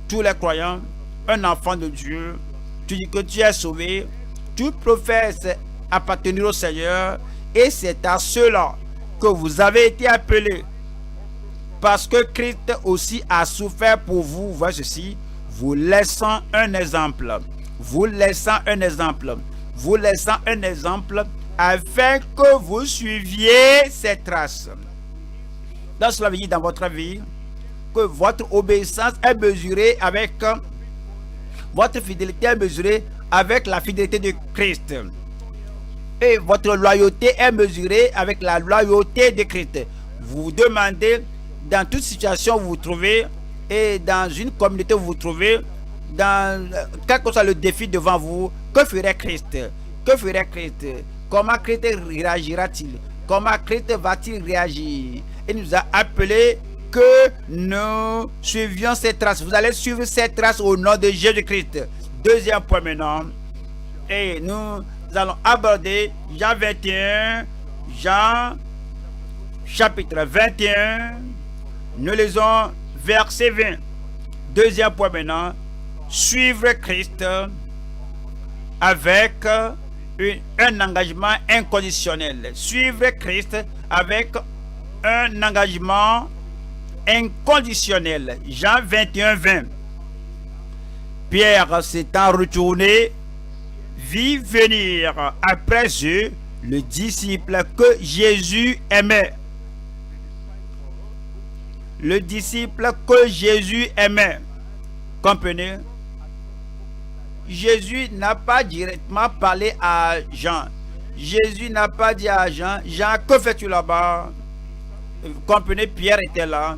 tous les croyants, un enfant de Dieu, tu dis que tu es sauvé, tu professes appartenir au Seigneur, et c'est à cela que vous avez été appelés, parce que Christ aussi a souffert pour vous. Voici ceci, vous laissant un exemple, vous laissant un exemple, vous laissant un exemple, afin que vous suiviez ses traces. Donc cela veut dire dans votre vie que votre obéissance est mesurée avec, votre fidélité est mesurée avec la fidélité de Christ. Et votre loyauté est mesurée avec la loyauté de Christ. Vous vous demandez, dans toute situation où vous vous trouvez, et dans une communauté où vous vous trouvez, dans quel que soit le défi devant vous, que ferait Christ? Que ferait Christ? Comment Christ réagira-t-il? Comment Christ va-t-il réagir? Il nous a appelés que nous suivions ses traces. Vous allez suivre ses traces au nom de Jésus-Christ. Deuxième point maintenant. Et nous allons aborder Jean 21, Jean chapitre 21. Nous lisons verset 20. Deuxième point maintenant. Suivre Christ avec un engagement inconditionnel. Suivre Christ avec un engagement inconditionnel. Jean 21, 20. Pierre s'étant retourné, vit venir après eux le disciple que Jésus aimait. Le disciple que Jésus aimait. Comprenez? Jésus n'a pas directement parlé à Jean. Jésus n'a pas dit à Jean, Jean, que fais-tu là-bas? Vous comprenez, Pierre était là.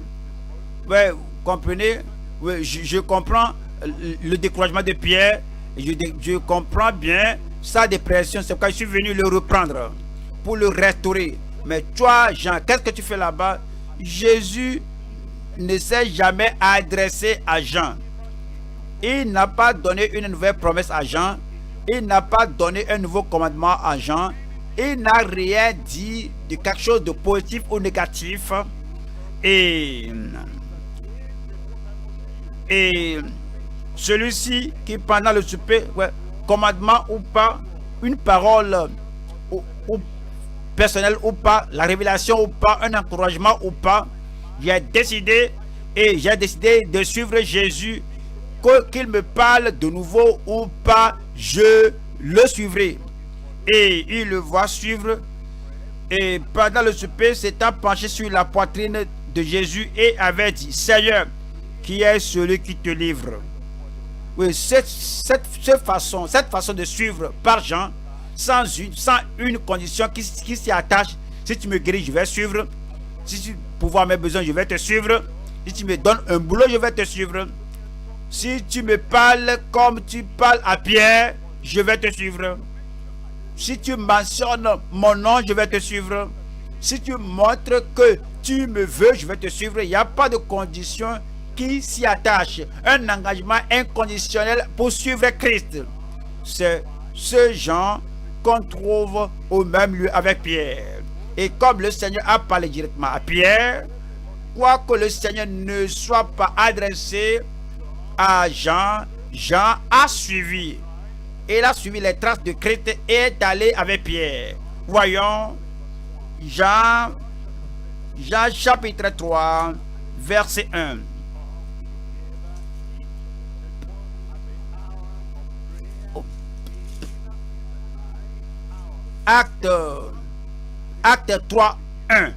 Ouais, vous comprenez? Ouais, je comprends le découragement de Pierre. Je comprends bien sa dépression. C'est pourquoi je suis venu le reprendre pour le restaurer. Mais toi, Jean, qu'est-ce que tu fais là-bas? Jésus ne s'est jamais adressé à Jean. Il n'a pas donné une nouvelle promesse à Jean. Il n'a pas donné un nouveau commandement à Jean. Il n'a rien dit de quelque chose de positif ou négatif. Et celui-ci qui pendant le souper, ouais, commandement ou pas, une parole ou personnelle ou pas, la révélation ou pas, un encouragement ou pas, j'ai décidé de suivre Jésus. Qu'il me parle de nouveau ou pas, je le suivrai. Et il le voit suivre. Et pendant le souper, s'étant penché sur la poitrine de Jésus et avait dit, Seigneur, qui est celui qui te livre? Oui, cette façon de suivre par Jean, sans une condition qui s'y attache. Si tu me guéris, je vais suivre. Si tu pourvois mes besoins, je vais te suivre. Si tu me donnes un boulot, je vais te suivre. Si tu me parles comme tu parles à Pierre, je vais te suivre. Si tu mentionnes mon nom, je vais te suivre. Si tu montres que tu me veux, je vais te suivre. Il n'y a pas de condition qui s'y attache. Un engagement inconditionnel pour suivre Christ. C'est ce genre qu'on trouve au même lieu avec Pierre. Et comme le Seigneur a parlé directement à Pierre, quoi que le Seigneur ne soit pas adressé à Jean, Jean a suivi. Il a suivi les traces de Christ et est allé avec Pierre. Voyons Jean chapitre 3, verset 1. Acte 3, 1.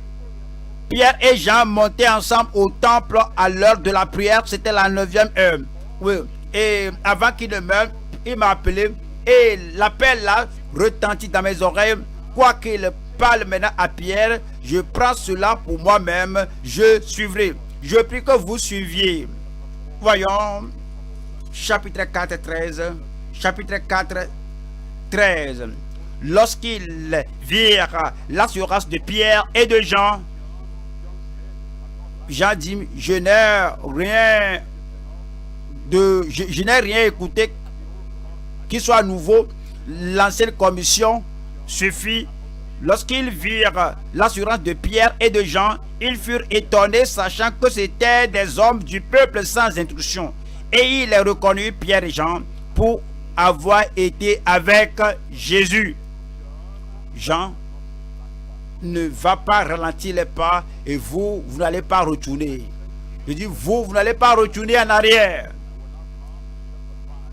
Pierre et Jean montaient ensemble au temple à l'heure de la prière. C'était la 9e heure. Oui. Et avant qu'il ne meure, il m'a appelé. Et l'appel là retentit dans mes oreilles. Quoi qu'il parle maintenant à Pierre, je prends cela pour moi-même. Je suivrai. Je prie que vous suiviez. Voyons. Chapitre 4, 13. Chapitre 4, 13. Lorsqu'ils virent l'assurance de Pierre et de Jean, Jean dit, je n'ai rien écouté qui soit nouveau. L'ancienne commission suffit. lorsqu'ils virent l'assurance de Pierre et de Jean, ils furent étonnés, sachant que c'étaient des hommes du peuple sans instruction. Et ils reconnurent Pierre et Jean pour avoir été avec Jésus. Jean ne va pas ralentir les pas et vous n'allez pas retourner. Je dis vous n'allez pas retourner en arrière.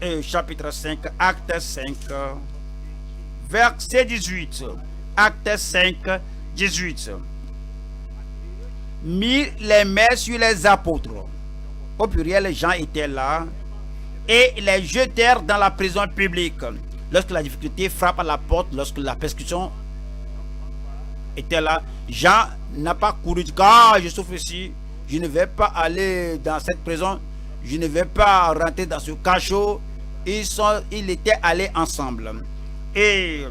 Et chapitre 5, acte 5, verset 18. Acte 5, 18. Mit les mains sur les apôtres. Au pluriel, les gens étaient là et les jetèrent dans la prison publique. Lorsque la difficulté frappe à la porte, lorsque la persécution était là, Jean n'a pas couru, dit je souffre ici, je ne vais pas aller dans cette prison, je ne vais pas rentrer dans ce cachot. Ils étaient allés ensemble. Et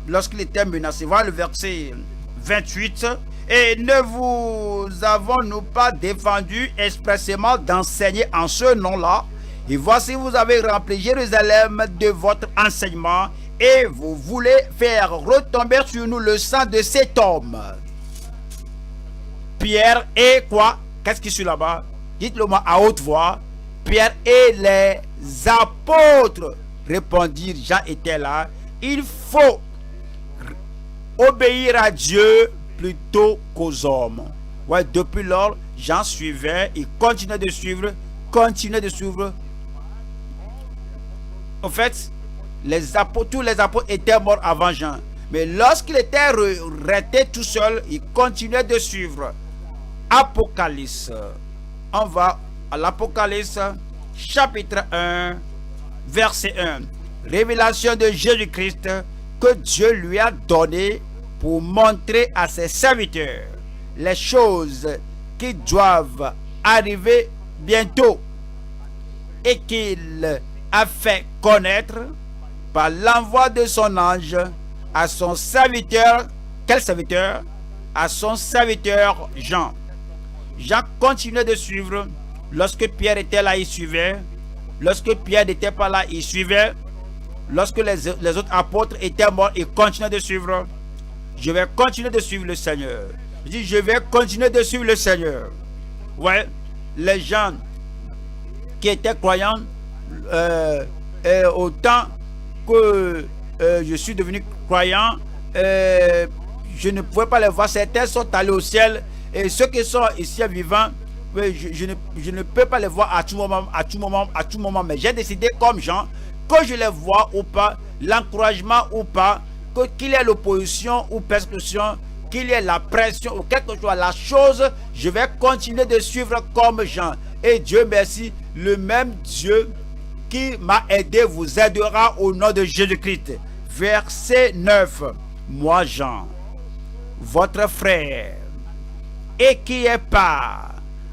lorsqu'il était menacé, voilà le verset 28. Et ne vous avons-nous pas défendu expressément d'enseigner en ce nom-là? Et voici, vous avez rempli Jérusalem de votre enseignement et vous voulez faire retomber sur nous le sang de cet homme. Pierre et quoi? Qu'est-ce qui suit là-bas? Dites-le moi à haute voix. Pierre et les apôtres répondirent, Jean était là, il faut obéir à Dieu plutôt qu'aux hommes. Ouais, depuis lors, Jean suivait, il continuait de suivre. En fait, tous les apôtres étaient morts avant Jean. Mais lorsqu'il était resté tout seul, il continuait de suivre. Apocalypse. On va à l'Apocalypse, chapitre 1, verset 1. Révélation de Jésus-Christ que Dieu lui a donné pour montrer à ses serviteurs les choses qui doivent arriver bientôt et qu'il a fait connaître par l'envoi de son ange à son serviteur. Quel serviteur? À son serviteur Jean. Jean continuait de suivre. Lorsque Pierre était là, il suivait. Lorsque Pierre n'était pas là, il suivait. Lorsque les autres apôtres étaient morts, il continuait de suivre. Je vais continuer de suivre le Seigneur. Je dis, je vais continuer de suivre le Seigneur. Ouais, les gens qui étaient croyants, autant que je suis devenu croyant, je ne pouvais pas les voir. Certains sont allés au ciel et ceux qui sont ici vivants, je ne peux pas les voir à tout moment. Mais j'ai décidé comme Jean, que je les vois ou pas, l'encouragement ou pas, qu'il y ait l'opposition ou persécution, qu'il y ait la pression ou quelque chose, la chose, je vais continuer de suivre comme Jean. Et Dieu merci, le même Dieu qui m'a aidé vous aidera au nom de Jésus-Christ. Verset 9. Moi Jean, votre frère, et qui est part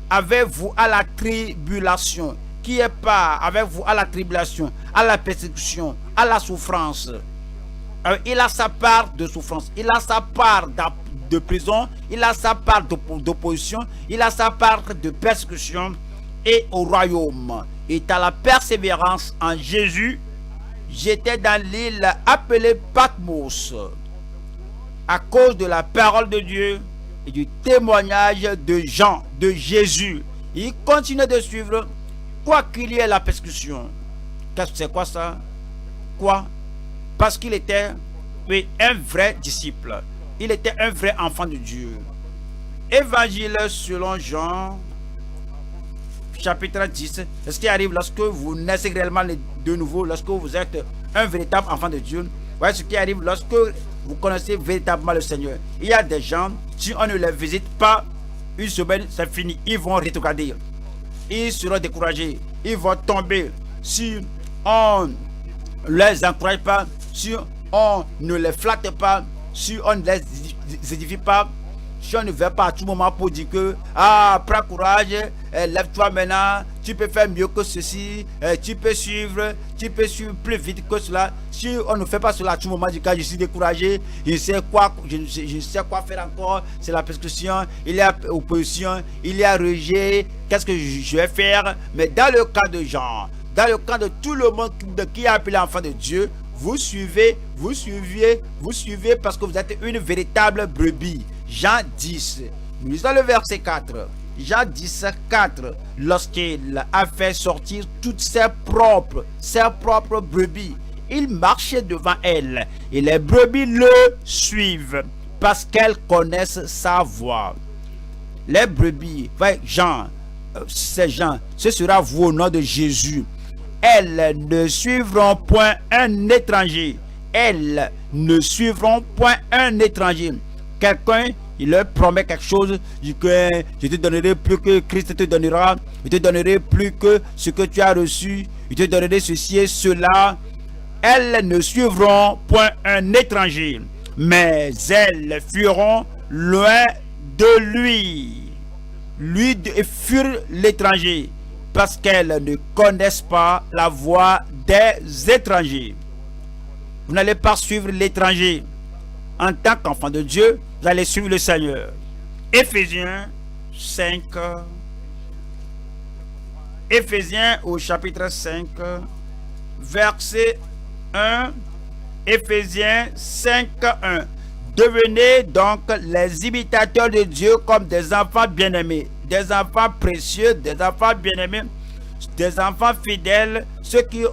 avec vous à la tribulation, qui est part avec vous à la tribulation, à la persécution, à la souffrance. Il a sa part de souffrance, il a sa part de prison, il a sa part d'opposition, il a sa part de persécution. Et au royaume, et à la persévérance en Jésus, j'étais dans l'île appelée Patmos à cause de la parole de Dieu et du témoignage de Jean, de Jésus. Il continuait de suivre, quoi qu'il y ait la persécution. C'est quoi ça? Quoi? Parce qu'il était un vrai disciple. Il était un vrai enfant de Dieu. Évangile selon Jean, chapitre 10. Ce qui arrive lorsque vous naissez réellement de nouveau, lorsque vous êtes un véritable enfant de Dieu. Voyez ce qui arrive lorsque vous connaissez véritablement le Seigneur. Il y a des gens, si on ne les visite pas, une semaine, c'est fini. Ils vont rétrograder. Ils seront découragés. Ils vont tomber. Si on ne les encourage pas, si on ne les flatte pas, si on ne les édifie pas, si on ne va pas à tout moment pour dire que prends courage, lève-toi maintenant, tu peux faire mieux que ceci, tu peux suivre plus vite que cela. Si on ne fait pas cela à tout moment, du cas je suis découragé, je ne sais quoi faire encore, c'est la persécution, il y a opposition, il y a rejet, qu'est-ce que je vais faire? Mais dans le cas de Jean, dans le cas de tout le monde qui est appelé enfant de Dieu, vous suivez parce que vous êtes une véritable brebis. Jean 10, nous lisons le verset 4. Jean 10, 4. Lorsqu'il a fait sortir toutes ses propres brebis, il marchait devant elles et les brebis le suivent parce qu'elles connaissent sa voix. Les brebis, Jean, c'est Jean, ce sera vous au nom de Jésus. Elles ne suivront point un étranger. Elles ne suivront point un étranger. Quelqu'un, il leur promet quelque chose, dit que je te donnerai plus que Christ te donnera, je te donnerai plus que ce que tu as reçu, je te donnerai ceci et cela. Elles ne suivront point un étranger, mais elles fuiront loin de lui. Lui fuir l'étranger, parce qu'elles ne connaissent pas la voix des étrangers. Vous n'allez pas suivre l'étranger. En tant qu'enfant de Dieu, vous allez suivre le Seigneur. Éphésiens 5. Éphésiens au chapitre 5, verset 1. Éphésiens 5, 1. Devenez donc les imitateurs de Dieu comme des enfants bien-aimés, des enfants précieux, des enfants bien-aimés, des enfants fidèles, ceux qui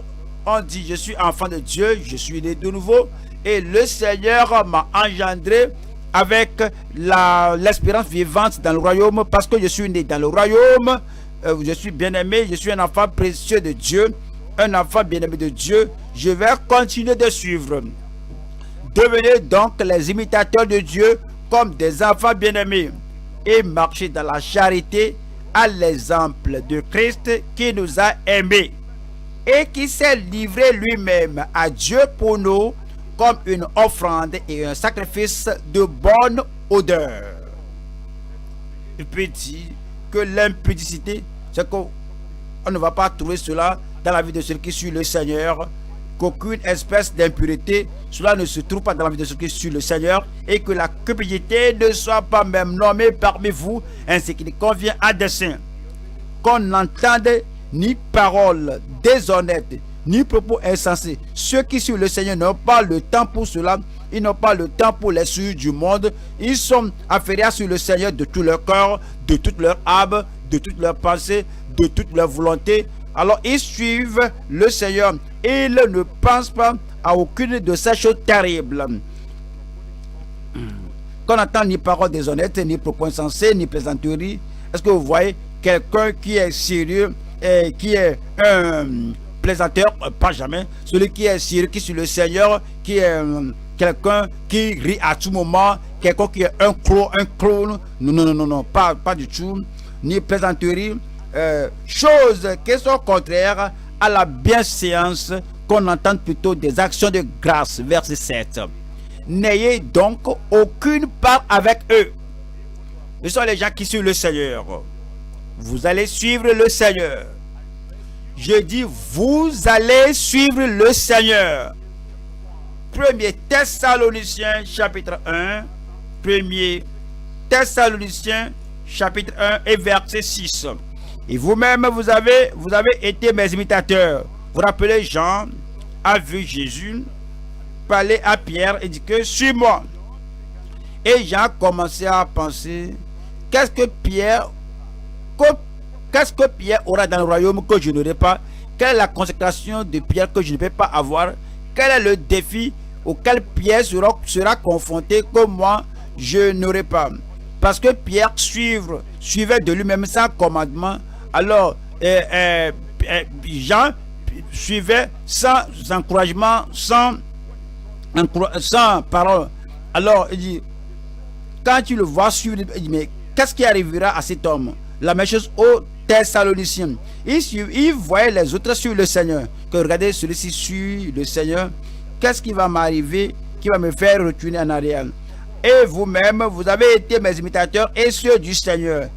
ont dit je suis enfant de Dieu, je suis né de nouveau et le Seigneur m'a engendré avec l'espérance vivante dans le royaume parce que je suis né dans le royaume, je suis bien-aimé, je suis un enfant précieux de Dieu, un enfant bien-aimé de Dieu, je vais continuer de suivre. Devenez donc les imitateurs de Dieu comme des enfants bien-aimés et marchez dans la charité à l'exemple de Christ qui nous a aimés et qui s'est livré lui-même à Dieu pour nous comme une offrande et un sacrifice de bonne odeur. Il peut dire que l'impudicité, c'est qu'on ne va pas trouver cela dans la vie de celui qui suit le Seigneur, qu'aucune espèce d'impureté, cela ne se trouve pas dans la vie de ceux qui suivent le Seigneur, et que la cupidité ne soit pas même nommée parmi vous, ainsi qu'il convient à des saints. Qu'on n'entende ni paroles déshonnêtes, ni propos insensés. Ceux qui suivent le Seigneur n'ont pas le temps pour cela, ils n'ont pas le temps pour les souilles du monde, ils sont affairés à suivre le Seigneur de tout leur corps, de toute leur âme, de toute leur pensée, de toute leur volonté. Alors ils suivent le Seigneur. Ils ne pensent pas à aucune de ces choses terribles. Qu'on n'entend ni paroles déshonnêtes, ni propos insensés, ni plaisanteries. Est-ce que vous voyez quelqu'un qui est sérieux et qui est un plaisanteur? Pas jamais. Celui qui est sérieux, qui suit le Seigneur, qui est quelqu'un qui rit à tout moment, quelqu'un qui est un clown. Non, pas du tout. Ni plaisanterie. Choses qui sont contraires à la bienséance, qu'on entende plutôt des actions de grâce. Verset 7. N'ayez donc aucune part avec eux. Ce sont les gens qui suivent le Seigneur. Vous allez suivre le Seigneur. Je dis, vous allez suivre le Seigneur. 1er Thessaloniciens chapitre 1. 1er Thessaloniciens chapitre 1 et verset 6. Et vous-même, vous avez été mes imitateurs. Vous rappelez, Jean a vu Jésus parler à Pierre et dit que suis-moi. Et Jean a commencé à penser, qu'est-ce que Pierre aura dans le royaume que je n'aurai pas? Quelle est la consécration de Pierre que je ne peux pas avoir? Quel est le défi auquel Pierre sera confronté que moi je n'aurai pas? Parce que Pierre suivait de lui-même sans commandement. Alors, Jean suivait sans encouragement, sans parole. Alors, il dit, quand tu le vois suivre, il dit, mais qu'est-ce qui arrivera à cet homme? La même chose aux Thessaloniciens. Il voyait les autres suivre le Seigneur. Que regardez, celui-ci suit le Seigneur. Qu'est-ce qui va m'arriver, qui va me faire retourner en arrière? Et vous-même, vous avez été mes imitateurs et ceux du Seigneur.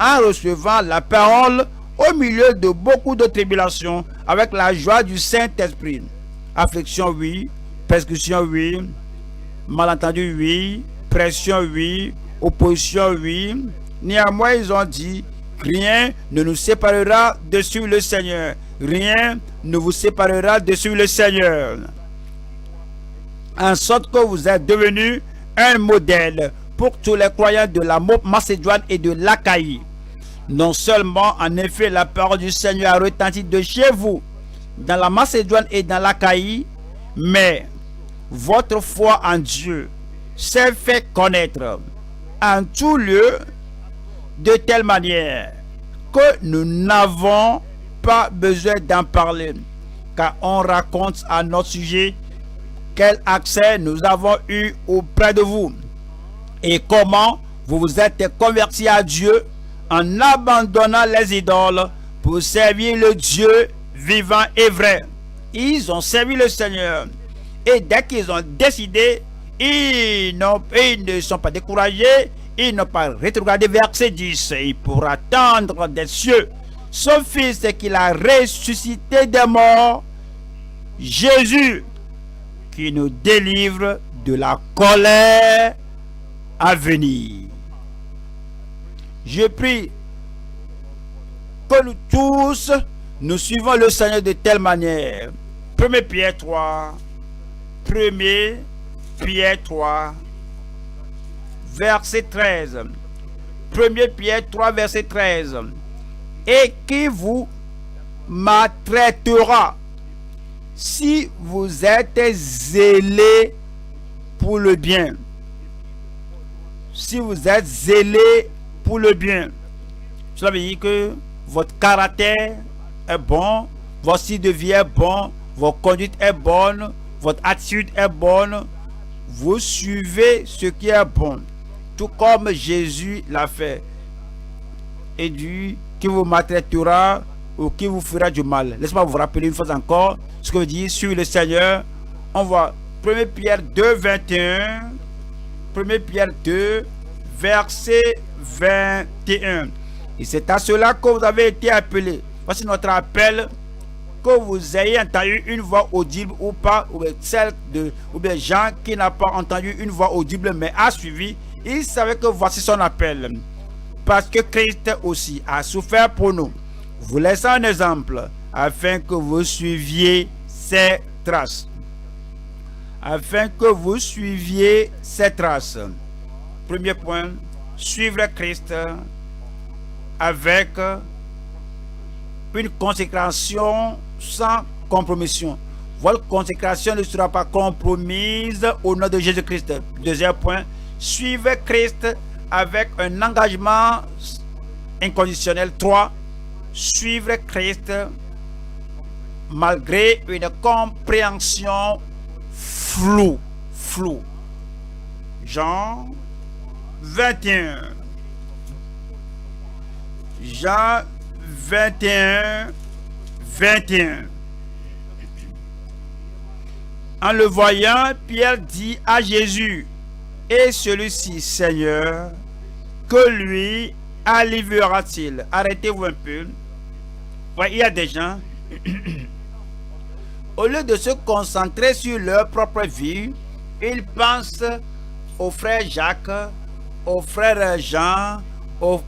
En recevant la parole au milieu de beaucoup de tribulations, avec la joie du Saint-Esprit. Affliction, oui. Persécution, oui. Malentendu, oui. Pression, oui. Opposition, oui. Néanmoins, ils ont dit, rien ne nous séparera de suivre le Seigneur. Rien ne vous séparera de suivre le Seigneur. En sorte que vous êtes devenu un modèle pour tous les croyants de la Macédoine et de l'Achaïe. Non seulement, en effet, la parole du Seigneur a retenti de chez vous, dans la Macédoine et dans l'Achaïe, mais votre foi en Dieu s'est fait connaître en tout lieu de telle manière que nous n'avons pas besoin d'en parler, car on raconte à notre sujet quel accès nous avons eu auprès de vous et comment vous vous êtes convertis à Dieu en abandonnant les idoles pour servir le Dieu vivant et vrai. Ils ont servi le Seigneur et dès qu'ils ont décidé, ils ne sont pas découragés, ils n'ont pas rétrogradé. Verset 10. Et pour attendre des cieux son Fils qu'il a ressuscité des morts, Jésus, qui nous délivre de la colère à venir. Je prie que nous tous, nous suivons le Seigneur de telle manière. 1 Pierre 3, 1 Pierre 3, verset 13. 1 Pierre 3, verset 13. Et qui vous maltraitera si vous êtes zélés pour le bien. Si vous êtes zélés pour le bien. Cela veut dire que votre caractère est bon, votre style de vie est bon, votre conduite est bonne, votre attitude est bonne. Vous suivez ce qui est bon, tout comme Jésus l'a fait. Et dit qui vous maltraitera ou qui vous fera du mal. Laissez-moi vous rappeler une fois encore ce que dit suivre le Seigneur. On voit 1 Pierre 2, 21. 1 Pierre 2, verset 21. Et c'est à cela que vous avez été appelés. Voici notre appel. Que vous ayez entendu une voix audible ou pas, ou bien Jean qui n'a pas entendu une voix audible mais a suivi, il savait que voici son appel. Parce que Christ aussi a souffert pour nous, vous laissant un exemple afin que vous suiviez ses traces. Afin que vous suiviez ses traces. Premier point, suivre Christ avec une consécration sans compromission. Votre consécration ne sera pas compromise au nom de Jésus-Christ. Deuxième point, suivre Christ avec un engagement inconditionnel. 3. Suivre Christ malgré une compréhension floue. Jean 21. Jean 21, 21. En le voyant, Pierre dit à Jésus, et celui-ci, Seigneur, que lui arrivera-t-il? Arrêtez-vous un peu. Ouais, il y a des gens, au lieu de se concentrer sur leur propre vie, ils pensent au frère Jacques, au frère Jean, au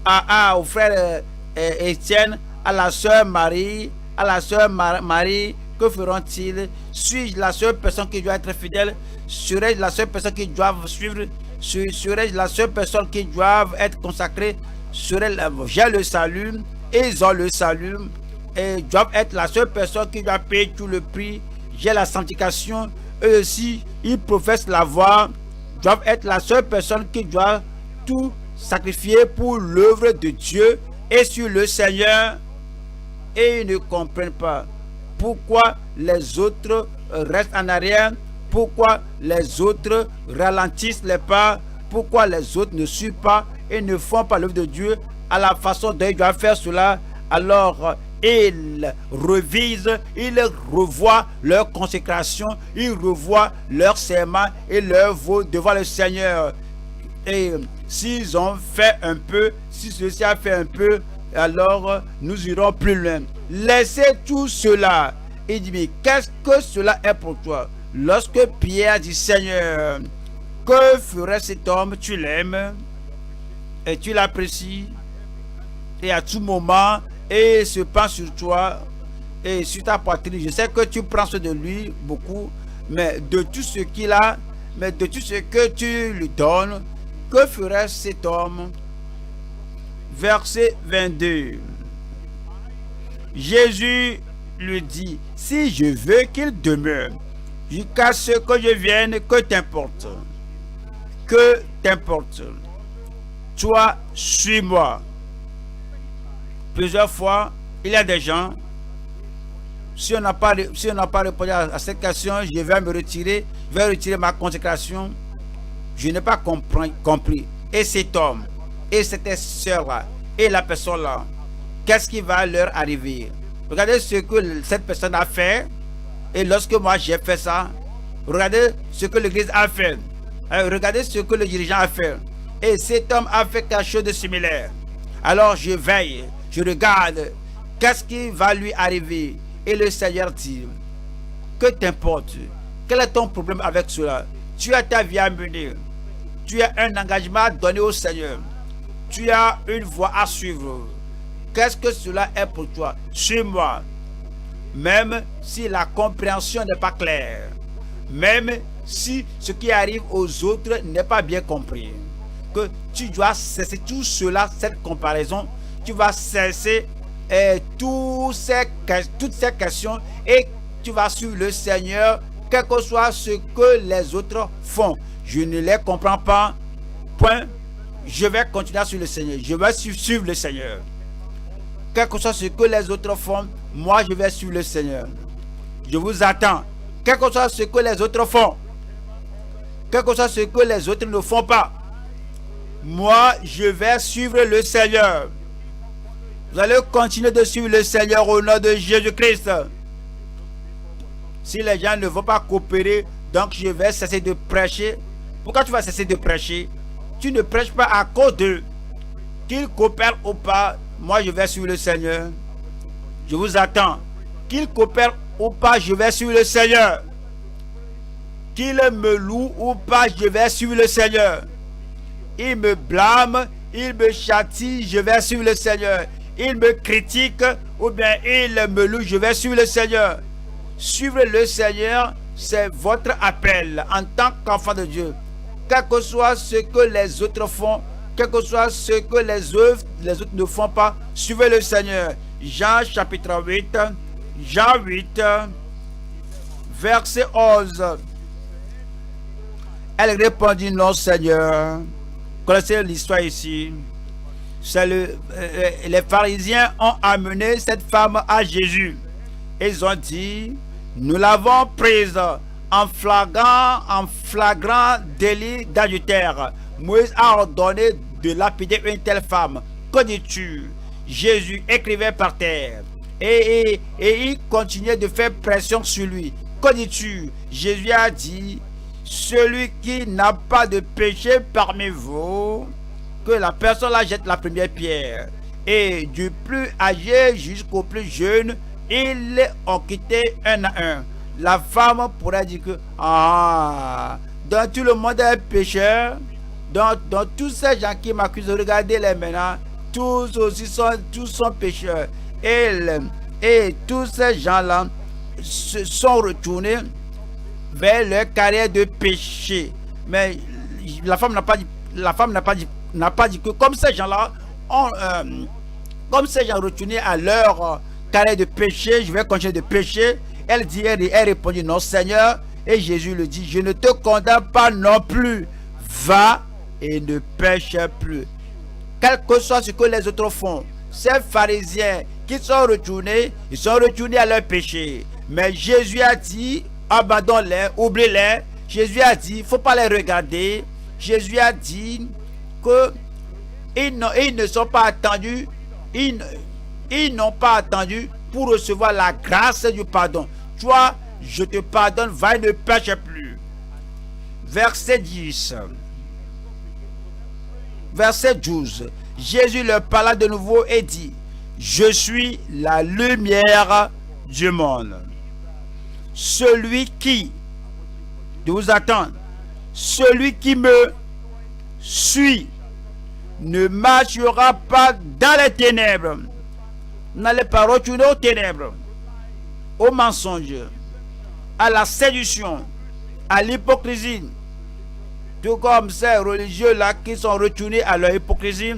frère Étienne, à la sœur Marie, à la sœur Marie. Que feront-ils? Suis-je la seule personne qui doit être fidèle? Serais-je la seule personne qui doit suivre? Serais-je la seule personne qui doit être consacrée? J'ai le salut, et ils ont le salut, et doivent être la seule personne qui doit payer tout le prix. J'ai la sanctification, eux aussi, ils professent la voix, doivent être la seule personne qui doit tout sacrifier pour l'œuvre de Dieu et sur le Seigneur, et ils ne comprennent pas. Pourquoi les autres restent en arrière? Pourquoi les autres ralentissent les pas? Pourquoi les autres ne suivent pas et ne font pas l'œuvre de Dieu à la façon dont ils doivent faire cela? Alors ils revisent, ils revoient leur consécration, ils revoient leur serment et leur vœu devant le Seigneur. Et s'ils ont fait un peu, si ceci a fait un peu, alors nous irons plus loin. Laissez tout cela. Il dit, mais qu'est-ce que cela est pour toi? Lorsque Pierre dit, Seigneur, que ferait cet homme? Tu l'aimes et tu l'apprécies, et à tout moment, et il se penche sur toi, et sur ta poitrine. Je sais que tu prends soin de lui beaucoup, mais de tout ce qu'il a, mais de tout ce que tu lui donnes, que ferait cet homme? Verset 22. Jésus lui dit, si je veux qu'il demeure jusqu'à ce que je vienne, que t'importe? Que t'importe? Toi, suis-moi. Plusieurs fois, il y a des gens, si on n'a pas répondu à cette question, je vais me retirer, je vais retirer ma consécration. Je n'ai pas compris. Et cet homme, et cette soeur-là, et la personne-là, qu'est-ce qui va leur arriver? Regardez ce que cette personne a fait, et lorsque moi j'ai fait ça, regardez ce que l'église a fait. Regardez ce que le dirigeant a fait. Et cet homme a fait quelque chose de similaire. Alors je veille, je regarde, qu'est-ce qui va lui arriver? Et le Seigneur dit, que t'importe? Quel est ton problème avec cela? Tu as ta vie à mener. Tu as un engagement à donner au Seigneur. Tu as une voie à suivre. Qu'est-ce que cela est pour toi? Suis-moi. Même si la compréhension n'est pas claire. Même si ce qui arrive aux autres n'est pas bien compris. Que tu dois cesser tout cela, cette comparaison. Tu vas cesser toutes ces questions et tu vas suivre le Seigneur, quel que soit ce que les autres font. Je ne les comprends pas. Point. Je vais continuer sur le Seigneur. Je vais suivre le Seigneur. Quel que soit ce que les autres font, moi je vais suivre le Seigneur. Je vous attends. Quel que soit ce que les autres font, quel que soit ce que les autres ne font pas, moi je vais suivre le Seigneur. Vous allez continuer de suivre le Seigneur au nom de Jésus-Christ. Si les gens ne vont pas coopérer, donc je vais cesser de prêcher. Pourquoi tu vas cesser de prêcher? Tu ne prêches pas à cause d'eux. Qu'ils coopèrent ou pas, moi je vais suivre le Seigneur. Je vous attends. Qu'ils coopèrent ou pas, je vais suivre le Seigneur. Qu'ils me louent ou pas, je vais suivre le Seigneur. Ils me blâment, ils me châtient, je vais suivre le Seigneur. Ils me critiquent ou bien ils me louent, je vais suivre le Seigneur. Suivre le Seigneur, c'est votre appel en tant qu'enfant de Dieu. Quel que soit ce que les autres font, quel que soit ce que les autres ne font pas, suivez le Seigneur. Jean chapitre 8, Jean 8, verset 11. Elle répondit, non Seigneur. Connaissez l'histoire ici. Les pharisiens ont amené cette femme à Jésus. Ils ont dit, nous l'avons prise en flagrant délit d'adultère. Moïse a ordonné de lapider une telle femme. Que dis-tu? Jésus écrivait par terre. Et il continuait de faire pression sur lui. Que dis-tu? Jésus a dit, celui qui n'a pas de péché parmi vous, que la personne la jette la première pierre. Et du plus âgé jusqu'au plus jeune, ils ont quitté un à un. La femme pourrait dire que, dans tout le monde est pécheur, dans tous ces gens qui m'accusent, regardez-les maintenant, tous sont pécheurs. Et tous ces gens-là se sont retournés vers leur carrière de péché. Mais la femme n'a pas dit que comme ces gens-là comme ces gens retournés à leur carrière de péché, je vais continuer de pécher. Elle répondit, non Seigneur. Et Jésus lui dit, je ne te condamne pas non plus. Va et ne pêche plus. Quel que soit ce que les autres font, ces pharisiens qui sont retournés, ils sont retournés à leur péché. Mais Jésus a dit, abandonne-les, oublie-les. Jésus a dit, il ne faut pas les regarder. Jésus a dit que ils ne sont pas attendus, ils n'ont pas attendu pour recevoir la grâce du pardon. Toi, je te pardonne, va et ne pêche plus. Verset 10. Verset 12. Jésus leur parla de nouveau et dit, je suis la lumière du monde. Celui qui, de vous attendre, celui qui me suit ne marchera pas dans les ténèbres. N'allez pas retourner aux ténèbres. au mensonge, à la séduction, à l'hypocrisie. Tout comme ces religieux-là qui sont retournés à leur hypocrisie,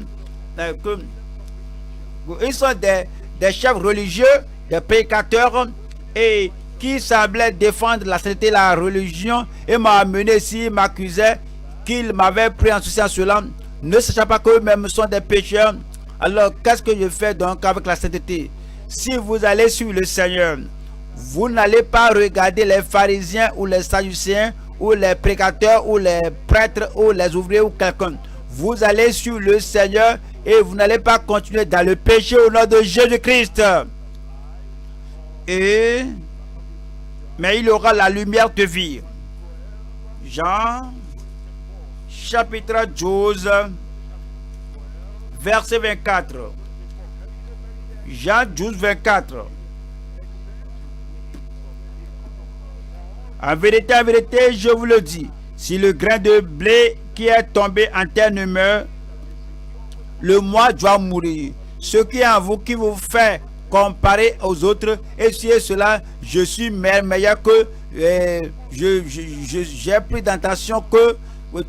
ils sont des chefs religieux, des prédicateurs, et qui semblaient défendre la sainteté de la religion, et m'ont amené ici, m'accusaient qu'ils m'avaient pris en ceci en cela, ne sachant pas qu'eux-mêmes sont des pécheurs. Alors qu'est-ce que je fais donc avec la sainteté? Si vous allez suivre le Seigneur, vous n'allez pas regarder les pharisiens ou les sadducéens ou les prédicateurs ou les prêtres ou les ouvriers ou quelqu'un. Vous allez suivre le Seigneur et vous n'allez pas continuer dans le péché au nom de Jésus-Christ. Mais il aura la lumière de vie. Jean chapitre 12 verset 24. Jean 12 24. En vérité, je vous le dis, si le grain de blé qui est tombé en terre ne meurt, le mois doit mourir. Ce qui est en vous qui vous fait comparer aux autres, et si cela, je suis meilleur que j'ai pris d'attention que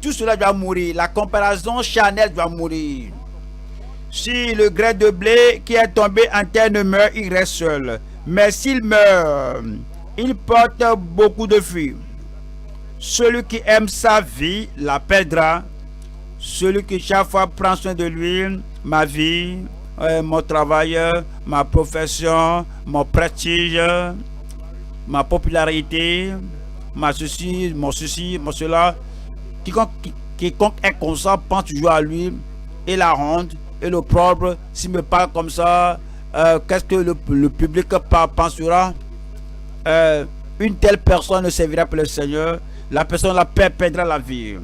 tout cela doit mourir. La comparaison charnelle doit mourir. Si le grain de blé qui est tombé en terre ne meurt, il reste seul. Mais s'il meurt, il porte beaucoup de fruits. Celui qui aime sa vie la perdra. Celui qui chaque fois prend soin de lui, ma vie, mon travail, ma profession, mon prestige, ma popularité, mon ceci, mon cela. Quiconque est conscient pense toujours à lui et la honte et le propre. S'il me parle comme ça, qu'est-ce que le public pensera? Une telle personne ne servira pour le Seigneur. La personne la perdra la vie.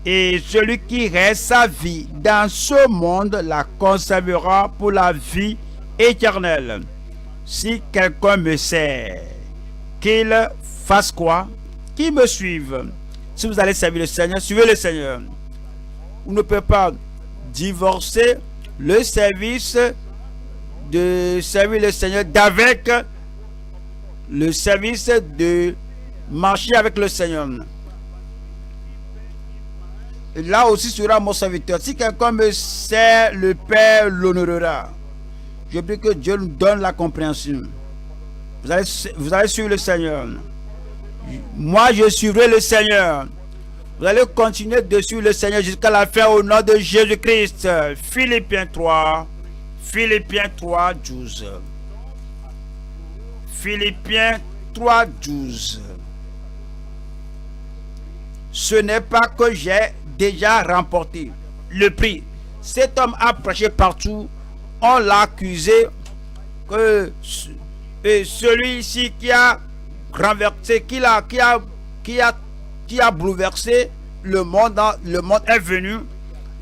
Et celui qui reste sa vie dans ce monde la conservera pour la vie éternelle. Si quelqu'un me sert, qu'il fasse quoi? Qu'il me suive. Si vous allez servir le Seigneur, suivez le Seigneur. Vous ne pouvez pas divorcer le service de servir le Seigneur d'avec le service de marcher avec le Seigneur. Là aussi sera mon serviteur. Si quelqu'un me sert, le Père l'honorera. Je prie que Dieu nous donne la compréhension. Vous allez suivre le Seigneur. Moi, je suivrai le Seigneur. Vous allez continuer de suivre le Seigneur jusqu'à la fin au nom de Jésus-Christ. Philippiens 3, 12. Philippiens 3, 12. Ce n'est pas que j'ai déjà remporté le prix. Cet homme a prêché partout. On l'a accusé que celui-ci qui a renversé, qui a bouleversé le monde est venu.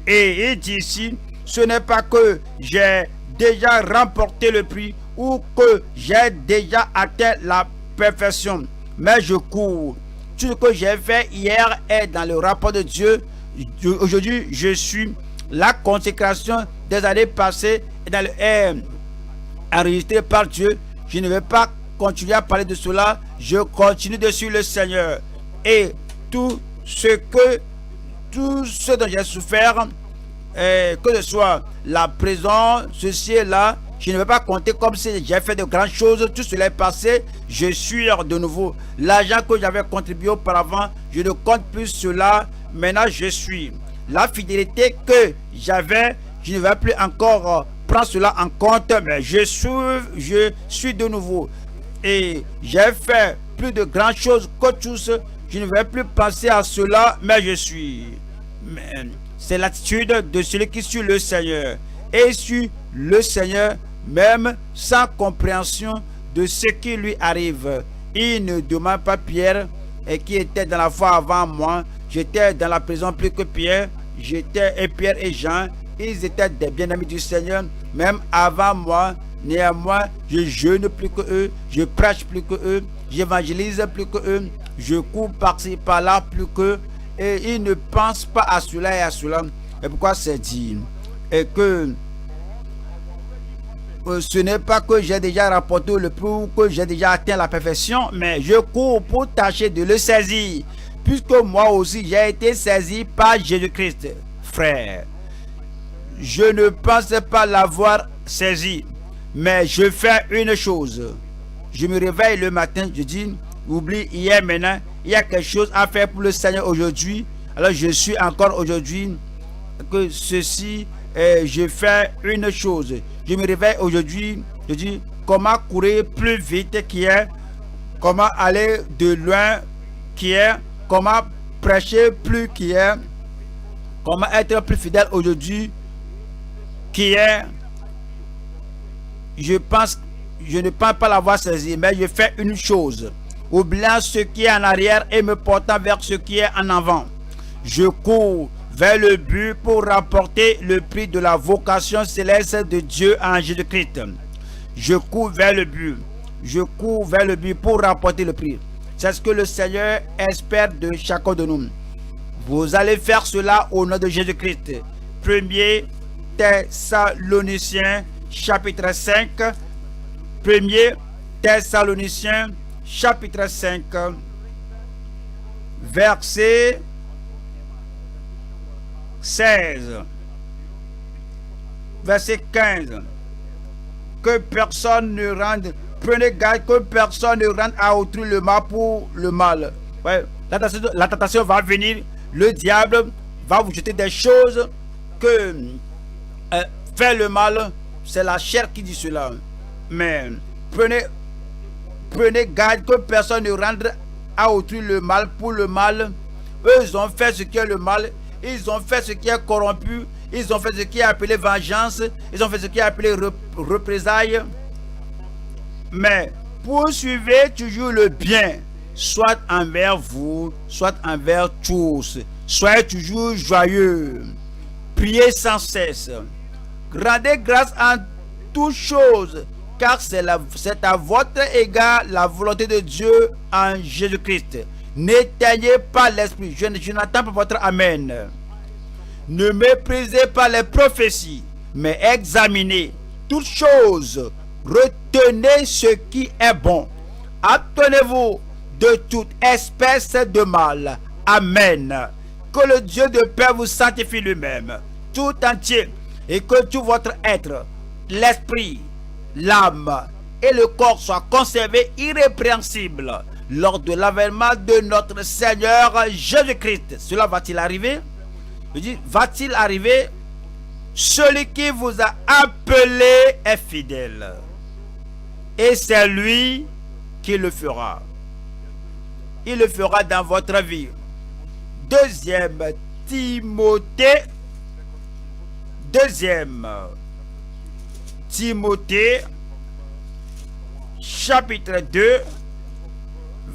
Et il dit ici, ce n'est pas que j'ai déjà remporté le prix ou que j'ai déjà atteint la perfection, mais je cours. Tout ce que j'ai fait hier est dans le rapport de Dieu. Aujourd'hui, je suis la consécration des années passées est enregistrée par Dieu. Je ne vais pas continuer à parler de cela. Je continue de suivre le Seigneur. Et tout ce dont j'ai souffert, que ce soit la prison, ceci et là, je ne vais pas compter comme si j'ai fait de grandes choses. Tout cela est passé. Je suis de nouveau. L'argent que j'avais contribué auparavant, je ne compte plus cela. Maintenant, je suis. La fidélité que j'avais, je ne vais plus encore prendre cela en compte. Mais je suis de nouveau. Et j'ai fait plus de grandes choses que tous. Je ne vais plus penser à cela, mais je suis. C'est l'attitude de celui qui suit le Seigneur. Et suit le Seigneur même sans compréhension de ce qui lui arrive. Il ne demande pas Pierre, qui était dans la foi avant moi. J'étais dans la prison plus que Pierre. Et Pierre et Jean, ils étaient des bien-amis du Seigneur, même avant moi. Néanmoins, je jeûne plus que eux, je prêche plus que eux, j'évangélise plus que eux, je cours par-ci par-là plus qu'eux, et ils ne pensent pas à cela et à cela. Et pourquoi c'est dit? Et que ce n'est pas que j'ai déjà rapporté le prix ou que j'ai déjà atteint la perfection, mais je cours pour tâcher de le saisir, puisque moi aussi j'ai été saisi par Jésus-Christ. Frère, je ne pense pas l'avoir saisi, mais je fais une chose. Je me réveille le matin, je dis, oublie hier, maintenant, il y a quelque chose à faire pour le Seigneur aujourd'hui. Alors je suis encore aujourd'hui que ceci, je fais une chose. Je me réveille aujourd'hui, je dis comment courir plus vite qu'hier, comment aller de loin qu'hier, comment prêcher plus qu'hier, comment être plus fidèle aujourd'hui qu'hier. Je ne pense pas l'avoir saisi, mais je fais une chose, oubliant ce qui est en arrière et me portant vers ce qui est en avant. Je cours vers le but pour remporter le prix de la vocation céleste de Dieu en Jésus-Christ. Je cours vers le but. Je cours vers le but pour remporter le prix. C'est ce que le Seigneur espère de chacun de nous. Vous allez faire cela au nom de Jésus-Christ. 1er Thessaloniciens chapitre 5. 1er Thessaloniciens chapitre 5 verset 16, verset 15. Que personne ne rende, prenez garde que personne ne rende à autrui le mal pour le mal. Ouais, la tentation va venir, le diable va vous jeter des choses que faire le mal, c'est la chair qui dit cela. Mais prenez garde que personne ne rende à autrui le mal pour le mal. Eux, ils ont fait ce qui est le mal. Ils ont fait ce qui est corrompu. Ils ont fait ce qui est appelé vengeance. Ils ont fait ce qui est appelé représailles. Mais poursuivez toujours le bien, soit envers vous, soit envers tous. Soyez toujours joyeux. Priez sans cesse. Rendez grâce en toutes choses, car c'est à votre égard la volonté de Dieu en Jésus-Christ. N'éteignez pas l'esprit. Je n'attends pas votre amen. Ne méprisez pas les prophéties, mais examinez toutes choses. Retenez ce qui est bon. Abstenez-vous de toute espèce de mal. Amen. Que le Dieu de paix vous sanctifie lui-même, tout entier, et que tout votre être, l'esprit, l'âme et le corps soient conservés irrépréhensibles lors de l'avènement de notre Seigneur Jésus-Christ. Cela va-t-il arriver? Je dis, va-t-il arriver? Celui qui vous a appelé est fidèle. Et c'est lui qui le fera. Il le fera dans votre vie. 2 Timothée. 2 Timothée, chapitre 2,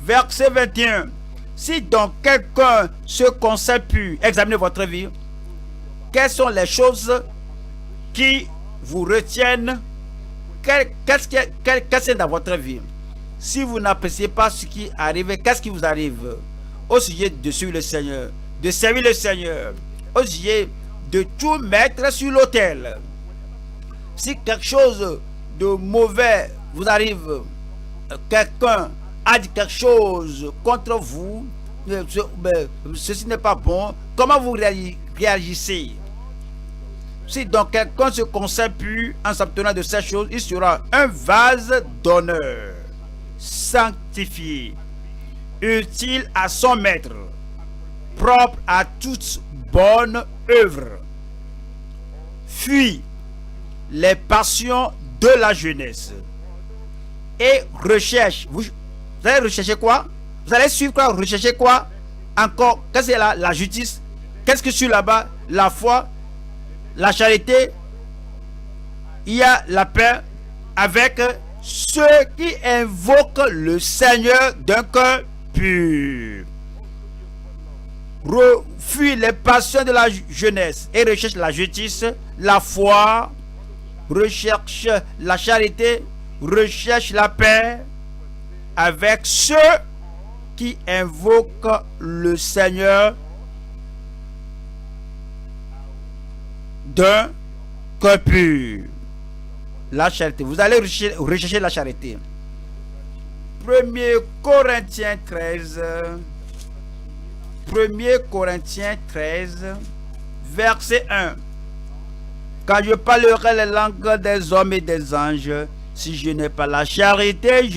verset 21. Si donc quelqu'un se conseille pu examiner votre vie, quelles sont les choses qui vous retiennent? Qu'est-ce qui est dans votre vie? Si vous n'appréciez pas ce qui arrive, qu'est-ce qui vous arrive? Au sujet de suivre le Seigneur, de servir le Seigneur, au sujet de tout mettre sur l'autel. Si quelque chose de mauvais vous arrive, quelqu'un a dit quelque chose contre vous, ceci n'est pas bon, comment vous réagissez? Si donc quelqu'un se conseille plus en s'abstenant de ces choses, il sera un vase d'honneur, sanctifié, utile à son maître, propre à toute bonne œuvre. Fuis les passions de la jeunesse et recherche. Vous allez rechercher quoi? Vous allez suivre quoi? Rechercher quoi? Encore, qu'est-ce que c'est la justice? Qu'est-ce que c'est là-bas? La foi, la charité. Il y a la paix avec ceux qui invoquent le Seigneur d'un cœur pur. Fuis les passions de la jeunesse et recherche la justice, la foi, recherche la charité, recherche la paix avec ceux qui invoquent le Seigneur d'un cœur pur. La charité. Vous allez rechercher la charité. 1er Corinthiens 13. 1er Corinthiens 13, verset 1. Quand je parlerai les langues des hommes et des anges, si je n'ai pas la charité,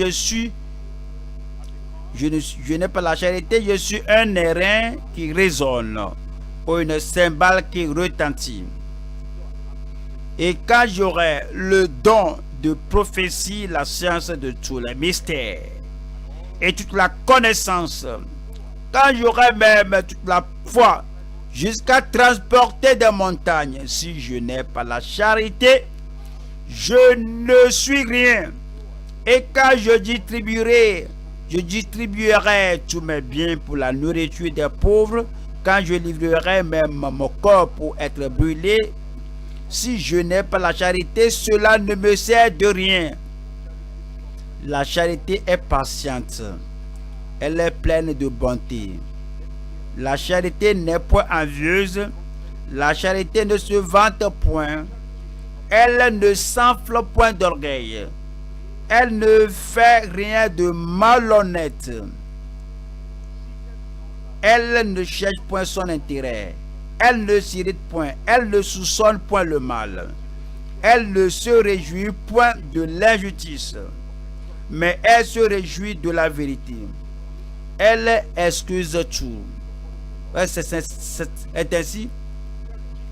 je n'ai pas la charité, je suis un airain qui résonne, ou une cymbale qui retentit. Et quand j'aurai le don de prophétie, la science de tous les mystères et toute la connaissance, quand j'aurai même toute la foi jusqu'à transporter des montagnes, si je n'ai pas la charité, je ne suis rien. Et quand je distribuerai tous mes biens pour la nourriture des pauvres, quand je livrerai même mon corps pour être brûlé, si je n'ai pas la charité, cela ne me sert de rien. La charité est patiente. Elle est pleine de bonté. La charité n'est point envieuse. La charité ne se vante point. Elle ne s'enfle point d'orgueil. Elle ne fait rien de malhonnête. Elle ne cherche point son intérêt. Elle ne s'irrite point. Elle ne soupçonne point le mal. Elle ne se réjouit point de l'injustice, mais elle se réjouit de la vérité. Elle excuse tout. C'est ainsi.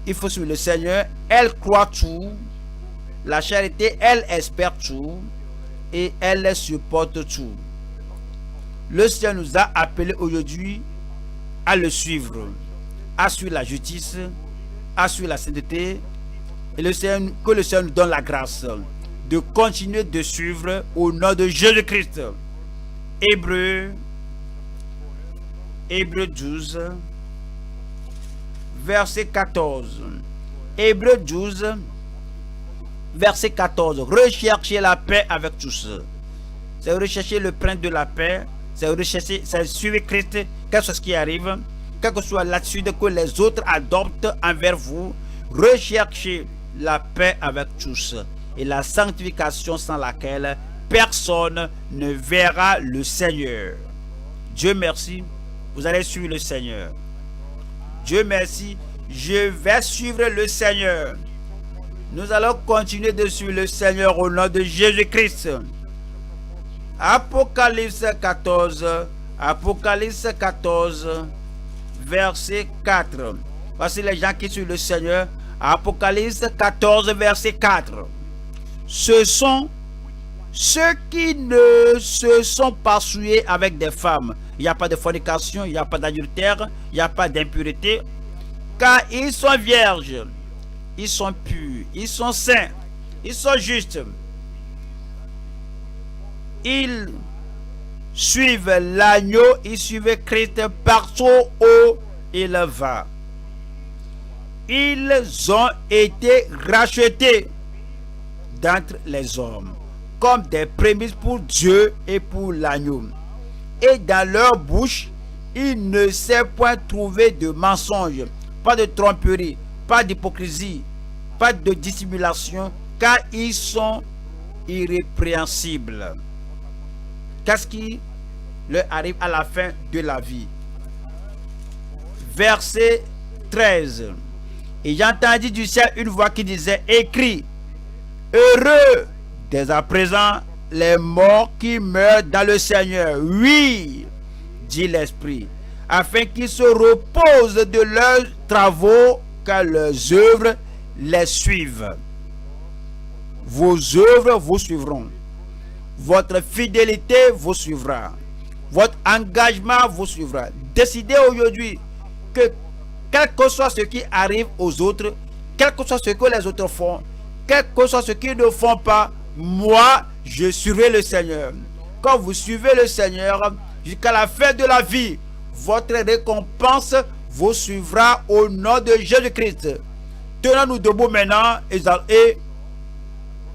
Il faut suivre le Seigneur. Elle croit tout. La charité, elle espère tout. Et elle supporte tout. Le Seigneur nous a appelés aujourd'hui à le suivre, à suivre la justice, à suivre la sainteté. Et que le Seigneur nous donne la grâce de continuer de suivre au nom de Jésus-Christ. Hébreux 12, verset 14. Hébreux 12, verset 14. Recherchez la paix avec tous. C'est rechercher le prince de la paix. C'est suivre Christ, quel que soit ce qui arrive, quelle que soit l'attitude que les autres adoptent envers vous. Recherchez la paix avec tous et la sanctification sans laquelle personne ne verra le Seigneur. Dieu merci, vous allez suivre le Seigneur. Dieu merci, je vais suivre le Seigneur. Nous allons continuer de suivre le Seigneur au nom de Jésus-Christ. Apocalypse 14, verset 4. Voici les gens qui suivent le Seigneur. Apocalypse 14, verset 4. Ce sont ceux qui ne se sont pas souillés avec des femmes. Il n'y a pas de fornication, il n'y a pas d'adultère, il n'y a pas d'impureté. Car ils sont vierges, ils sont purs, ils sont saints, ils sont justes. Ils suivent l'agneau, ils suivent Christ partout où il va. Ils ont été rachetés d'entre les hommes comme des prémices pour Dieu et pour l'agneau. Et dans leur bouche, il ne s'est point trouvé de mensonge, pas de tromperie, pas d'hypocrisie, pas de dissimulation, car ils sont irrépréhensibles. Qu'est-ce qui leur arrive à la fin de la vie? Verset 13. Et j'entendis du ciel une voix qui disait: écris, heureux dès à présent les morts qui meurent dans le Seigneur. Oui, dit l'Esprit, afin qu'ils se reposent de leurs travaux, car leurs œuvres les suivent. Vos œuvres vous suivront. Votre fidélité vous suivra. Votre engagement vous suivra. Décidez aujourd'hui que quel que soit ce qui arrive aux autres, quel que soit ce que les autres font, quel que soit ce qu'ils ne font pas, moi, je suivrai le Seigneur. Quand vous suivez le Seigneur, jusqu'à la fin de la vie, votre récompense vous suivra au nom de Jésus-Christ. Tenons-nous debout maintenant et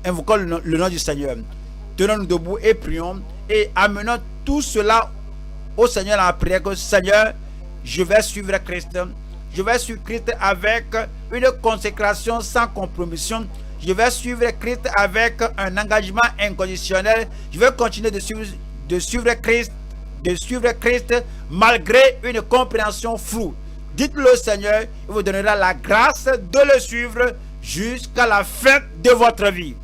invoquons le nom du Seigneur. Tenons-nous debout et prions et amenons tout cela au Seigneur en prière. Que Seigneur, je vais suivre Christ. Je vais suivre Christ avec une consécration sans compromission. je vais suivre Christ avec un engagement inconditionnel. Je vais continuer de suivre Christ malgré une compréhension floue. Dites-le au Seigneur, il vous donnera la grâce de le suivre jusqu'à la fin de votre vie.